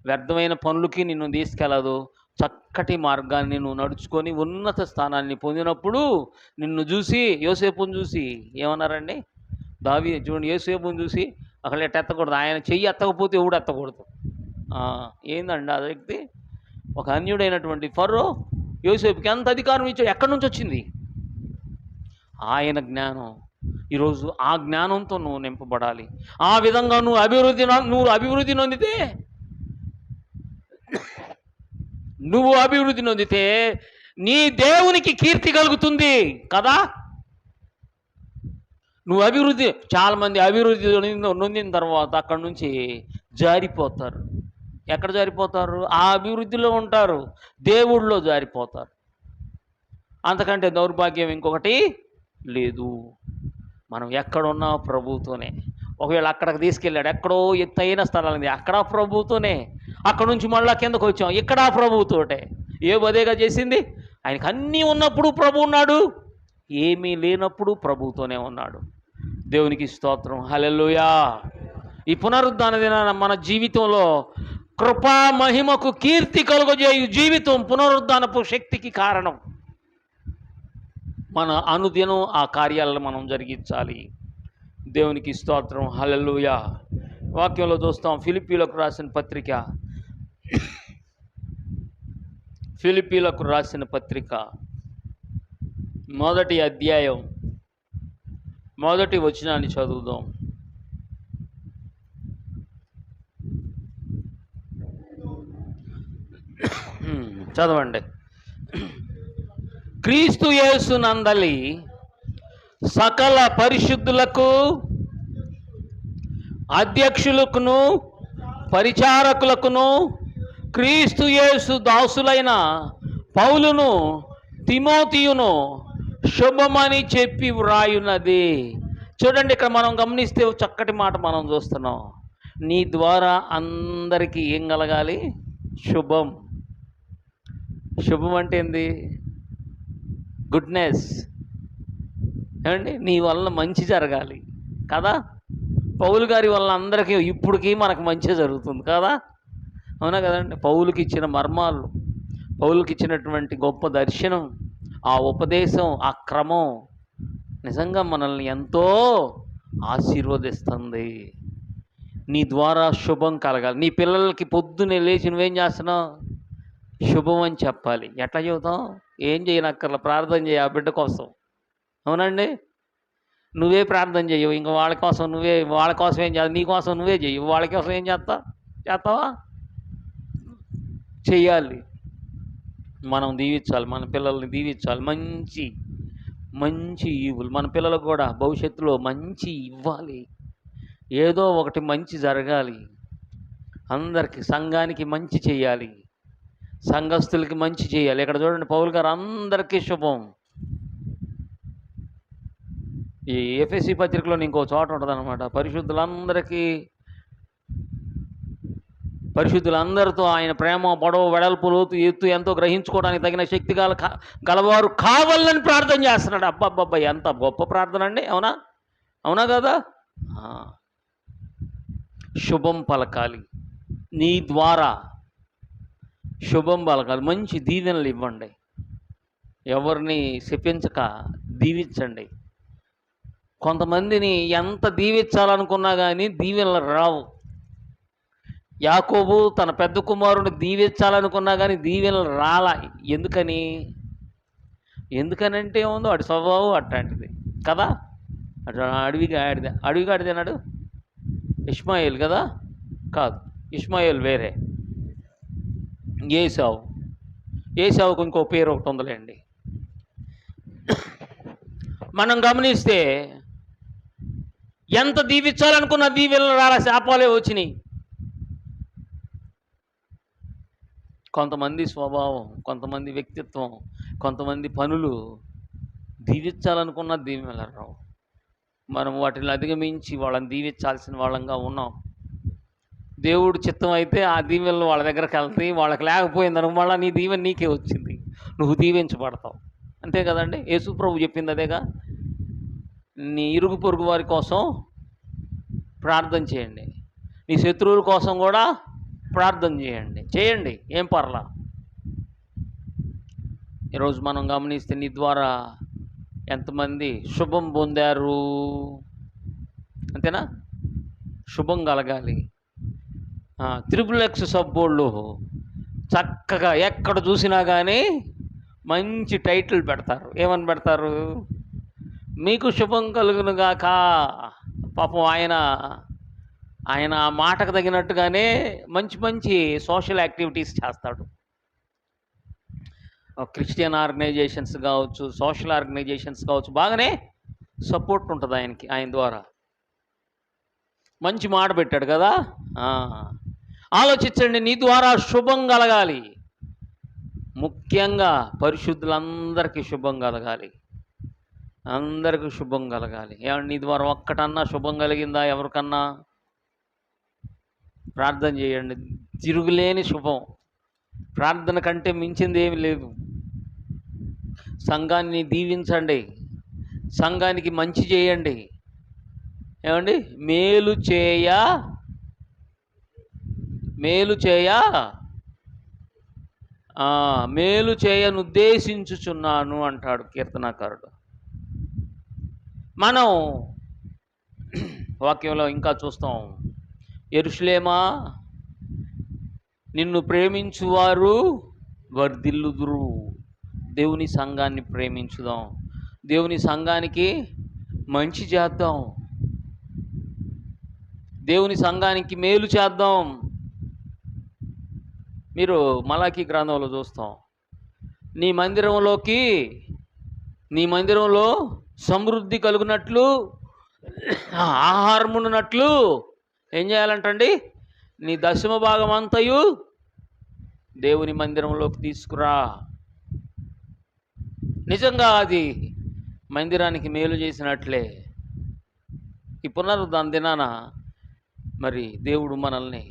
వ్యర్థమైన పనులకి నిన్ను తీసుకెళ్ళదు. చక్కటి మార్గాన్ని నువ్వు నడుచుకొని ఉన్నత స్థానాన్ని పొందినప్పుడు నిన్ను చూసి, యోసేపుని చూసి ఏమన్నారండి? చూడండి, యోసేపుని చూసి అక్కడ ఎత్తకూడదు, ఆయన చెయ్యి ఎత్తకపోతే ఎవడు ఎత్తకూడదు. ఏందండి ఆ వ్యక్తి? ఒక అన్యుడైనటువంటి ఫరో యోసేపుకి ఎంత అధికారం ఇచ్చాడు? ఎక్కడి నుంచి వచ్చింది? ఆయన జ్ఞానం. ఈరోజు ఆ జ్ఞానంతో నువ్వు నింపబడాలి. ఆ విధంగా నువ్వు అభివృద్ధి నొందితే నీ దేవునికి కీర్తి కలుగుతుంది కదా. చాలామంది అభివృద్ధి నొందిన తర్వాత అక్కడి నుంచి జారిపోతారు. ఎక్కడ జారిపోతారు? ఆ అభివృద్ధిలో ఉంటారు, దేవుళ్ళలో జారిపోతారు. అంతకంటే దౌర్భాగ్యం ఇంకొకటి లేదు. మనం ఎక్కడున్నా ప్రభువుతోనే. ఒకవేళ అక్కడికి తీసుకెళ్ళాడు, ఎక్కడో ఎత్తైన స్థలాలు, అక్కడ ప్రభువుతోనే. అక్కడ నుంచి మళ్ళా కిందకు వచ్చాం, ఇక్కడ ప్రభువుతోటే. అదేగా చేసింది. ఆయనకు అన్నీ ఉన్నప్పుడు ప్రభు ఉన్నాడు, ఏమీ లేనప్పుడు ప్రభువుతోనే ఉన్నాడు. దేవునికి స్తోత్రం, హల్లెలూయా. ఈ పునరుద్ధాన దినాన మన జీవితంలో కృపా మహిమకు కీర్తి కలుగజేయు జీవితం పునరుద్ధానపు శక్తికి కారణం. మన అనుదినం ఆ కార్యాలను మనం జరిగించాలి. దేవునికి స్తోత్రం, హల్లెలూయా. వాక్యంలో చూస్తాం, ఫిలిప్పీలకు రాసిన పత్రిక మొదటి అధ్యాయం మొదటి వచనాన్ని చదువుదాం. చదవండి. క్రీస్తు యేసు నందలి సకల పరిశుద్ధులకు, అధ్యక్షులకును, పరిచారకులకును, క్రీస్తు యేసు దాసులైన పౌలును తిమోతియును శుభమని చెప్పి వ్రాయున్నది. చూడండి, ఇక్కడ మనం గమనిస్తే చక్కటి మాట మనం చూస్తున్నాం. నీ ద్వారా అందరికీ ఏం కలగాలి? శుభం. శుభం అంటే ఏంది? గుడ్నెస్. ఏమండి, నీ వల్ల మంచి జరగాలి కదా. పౌలు గారి వల్ల అందరికీ ఇప్పటికీ మనకు మంచి జరుగుతుంది కదా. అవునా కదండి. పౌలుకి ఇచ్చిన మర్మాలు, పౌలుకి ఇచ్చినటువంటి గొప్ప దర్శనం, ఆ ఉపదేశం, ఆ క్రమం నిజంగా మనల్ని ఎంతో ఆశీర్వదిస్తుంది. నీ ద్వారా శుభం కలగాలి. నీ పిల్లలకి పొద్దున్నే లేచి నువ్వేం చేస్తున్నావు? శుభం అని చెప్పాలి. ఎట్లా చెబుతాం? ఏం చేయనక్కర్లా, ప్రార్థన చేయి ఆ బిడ్డ కోసం. అవునండి. నువ్వే ప్రార్థన చేయవు, ఇంకా వాళ్ళ కోసం ఏం చేస్తావు? నీ కోసం నువ్వే చేయవు, వాళ్ళ కోసం ఏం చేస్తావా? చెయ్యాలి. మనం దీవించాలి, మన పిల్లల్ని దీవించాలి. మంచి ఈవులు మన పిల్లలకు కూడా భవిష్యత్తులో మంచి ఇవ్వాలి. ఏదో ఒకటి మంచి జరగాలి. అందరికీ, సంఘానికి మంచి చేయాలి, సంఘస్థులకి మంచి చేయాలి. ఇక్కడ చూడండి, పౌలు గారు అందరికీ శుభం. ఈ ఎఫెసీ పత్రికలో ఇంకో చోట ఉంటుంది అనమాట. పరిశుద్ధులందరితో ఆయన ప్రేమ, పొడవు, వెడల్పు, లోతు, ఎత్తు ఎంతో గ్రహించుకోవడానికి తగిన శక్తి గలవారు కావాలని ప్రార్థన చేస్తున్నాడు. అబ్బబ్బబ్బా, ఎంత గొప్ప ప్రార్థన అండి. అవునా కదా. శుభం పలకాలి, నీ ద్వారా శుభం పలకాలి. మంచి దీవెనలు ఇవ్వండి, ఎవరిని శపించక దీవించండి. కొంతమందిని ఎంత దీవించాలనుకున్నా కానీ దీవెనలు రావు. యాకోబు తన పెద్ద కుమారుని దీవించాలనుకున్నా కానీ దీవెనలు రాలా. ఎందుకనంటే ఏముందో వాడి స్వభావం అట్లాంటిది కదా. అడవిగాడిదేనాడు ఇష్మాయేల్ కదా. కాదు, ఇష్మాయేల్ వేరే. ఏసావుకు ఇంకో పేరు ఒకటి ఉందిలేండి. మనం గమనిస్తే ఎంత దీవించాలనుకున్న దీవెనలు రాలా, శాపాలే వచ్చినాయి. కొంతమంది స్వభావం, కొంతమంది వ్యక్తిత్వం, కొంతమంది పనులు దీవించాలనుకున్న దీవెనలు రావు. మనం వాటిని అధిగమించి వాళ్ళని దీవించాల్సిన వాళ్ళంగా ఉన్నాం. దేవుడు చిత్తం అయితే ఆ దీవెనలు వాళ్ళ దగ్గరికి వెళ్తాయి. వాళ్ళకి లేకపోయిందనుకో మళ్ళీ నీ దీవెన నీకే వచ్చింది, నువ్వు దీవించబడతావు. అంతే కదండి. యేసు ప్రభు చెప్పింది అదేగా. నీ ఇరుగు పొరుగు వారి కోసం ప్రార్థన చేయండి, నీ శత్రువుల కోసం కూడా ప్రార్థన చేయండి, ఏం పర్లా. ఈరోజు మనం గమనిస్తే నీ ద్వారా ఎంతమంది శుభం పొందారు, అంతేనా. శుభం కలగాలి. XXX సబ్బోళ్ళు చక్కగా ఎక్కడ చూసినా కానీ మంచి టైటిల్ పెడతారు. ఏమని పెడతారు? మీకు శుభం కలుగునుగాక. పాపం ఆయన ఆ మాటకు తగినట్టుగానే మంచి సోషల్ యాక్టివిటీస్ చేస్తాడు. క్రిస్టియన్ ఆర్గనైజేషన్స్ కావచ్చు, సోషల్ ఆర్గనైజేషన్స్ కావచ్చు, బాగానే సపోర్ట్ ఉంటుంది ఆయన ద్వారా. మంచి మాట పెట్టాడు కదా. ఆలోచించండి, నీ ద్వారా శుభం కలగాలి. ముఖ్యంగా పరిశుద్ధులందరికీ శుభం కలగాలి, అందరికీ శుభం కలగాలి. ఏమంటే నీ ద్వారా ఒక్కటన్నా శుభం కలిగిందా ఎవరికన్నా? ప్రార్థన చేయండి, తిరుగులేని శుభం. ప్రార్థన కంటే మించింది ఏమి లేదు. సంఘాన్ని దీవించండి, సంఘానికి మంచి చేయండి. ఏమండి, మేలు చేయనుద్దేశించుచున్నాను అంటాడు కీర్తనాకారుడు. మనం వాక్యంలో ఇంకా చూస్తాం, యెరూషలేమా నిన్ను ప్రేమించువారు వర్ధిల్లుదురు. దేవుని సంఘాన్ని ప్రేమించుదాం, దేవుని సంఘానికి మంచి చేద్దాం, దేవుని సంఘానికి మేలు చేద్దాం. మీరు మలాకీ గ్రంథంలో చూస్తాం, నీ మందిరంలో సమృద్ధి కలుగునట్లు, ఆహారమున్నట్లు ఏం చేయాలంటండి? నీ దశమ భాగం అంతయు దేవుని మందిరంలోకి తీసుకురా. నిజంగా అది మందిరానికి మేలు చేసినట్లే. ఈ పునరుద్ధాన దినాన మరి దేవుడు మనల్ని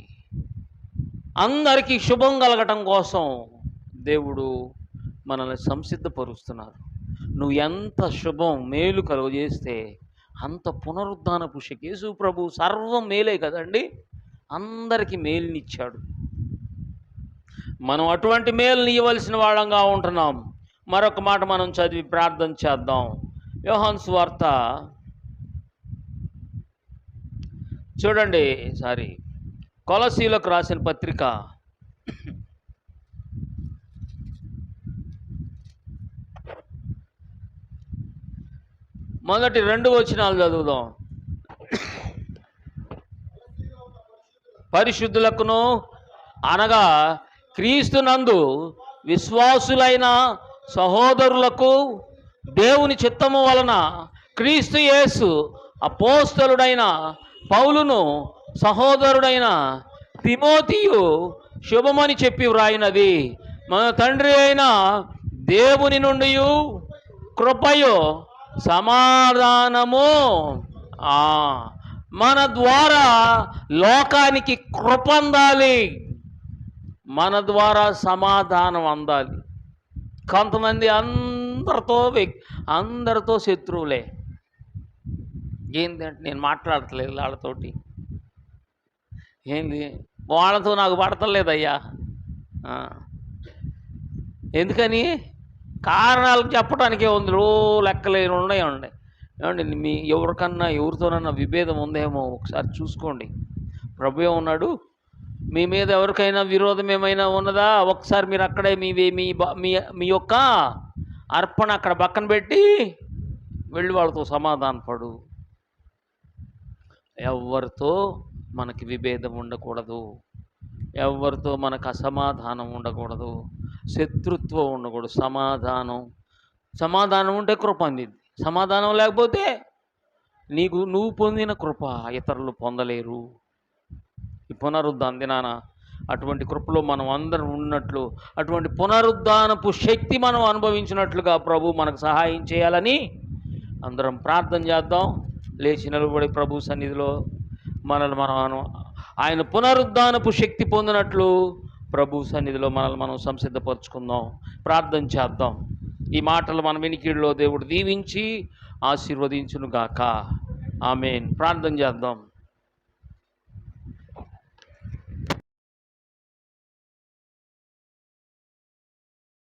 అందరికీ శుభం కలగటం కోసం దేవుడు మనల్ని సంసిద్ధపరుస్తున్నారు. నువ్వు ఎంత శుభం మేలు కలుగజేస్తే అంత పునరుద్ధానపు శక్తి. యేసు ప్రభు సర్వం మేలే కదండి, అందరికీ మేలునిచ్చాడు. మనం అటువంటి మేలుని ఇవ్వవలసిన వాళ్ళంగా ఉంటున్నాం. మరొక మాట మనం చదివి ప్రార్థన చేద్దాం. యోహాను సువార్త చూడండి, కొలసీలకు రాసిన పత్రిక 2 వచనాలు చదువుదాం. పరిశుద్ధులకును అనగా క్రీస్తునందు విశ్వాసులైన సహోదరులకు దేవుని చిత్తము వలన క్రీస్తు యేసు అపోస్తలుడైన పౌలును సహోదరుడైన తిమోతియు శుభమని చెప్పి వ్రాయినది. మన తండ్రి అయిన దేవుని నుండి కృపయు సమాధానము మన ద్వారా లోకానికి కృప అందాలి, మన ద్వారా సమాధానం అందాలి. కొంతమంది అందరితో శత్రువులే. ఏంటంటే నేను మాట్లాడతలేదు వాళ్ళతోటి, ఏంది వాళ్ళతో నాకు పడతలేదయ్యా. ఎందుకని కారణాలు చెప్పడానికే ఉంది, లెక్కలేని ఉన్నాయి. ఏమండి, మీ ఎవరితోనన్నా విభేదం ఉందేమో ఒకసారి చూసుకోండి. ప్రభు ఉన్నాడు, మీ మీద ఎవరికైనా విరోధం ఏమైనా ఉన్నదా ఒకసారి మీరు అక్కడే మీ యొక్క అర్పణ అక్కడ పక్కన పెట్టి వెళ్ళి వాళ్ళతో సమాధానపడు. ఎవరితో మనకి విభేదం ఉండకూడదు, ఎవరితో మనకు అసమాధానం ఉండకూడదు, శత్రుత్వం ఉండకూడదు. సమాధానం ఉంటే కృప అందింది. సమాధానం లేకపోతే నువ్వు పొందిన కృప ఇతరులు పొందలేరు. ఈ పునరుద్ధాన దినాన అటువంటి కృపలో మనం అందరం ఉన్నట్లు, అటువంటి పునరుద్ధానపు శక్తి మనం అనుభవించినట్లుగా ప్రభు మనకు సహాయం చేయాలని అందరం ప్రార్థన చేద్దాం. లేచి నిలబడి ప్రభు సన్నిధిలో మనల్ని మనం ఆయన పునరుద్ధానపు శక్తి పొందినట్లు ప్రభు సన్నిధిలో మనల్ని మనం సంసిద్ధపరుచుకుందాం, ప్రార్థన చేద్దాం. ఈ మాటలు మన వినికిడిలో దేవుడు దీవించి ఆశీర్వదించునుగాక. ఆమేన్. ప్రార్థన చేద్దాం.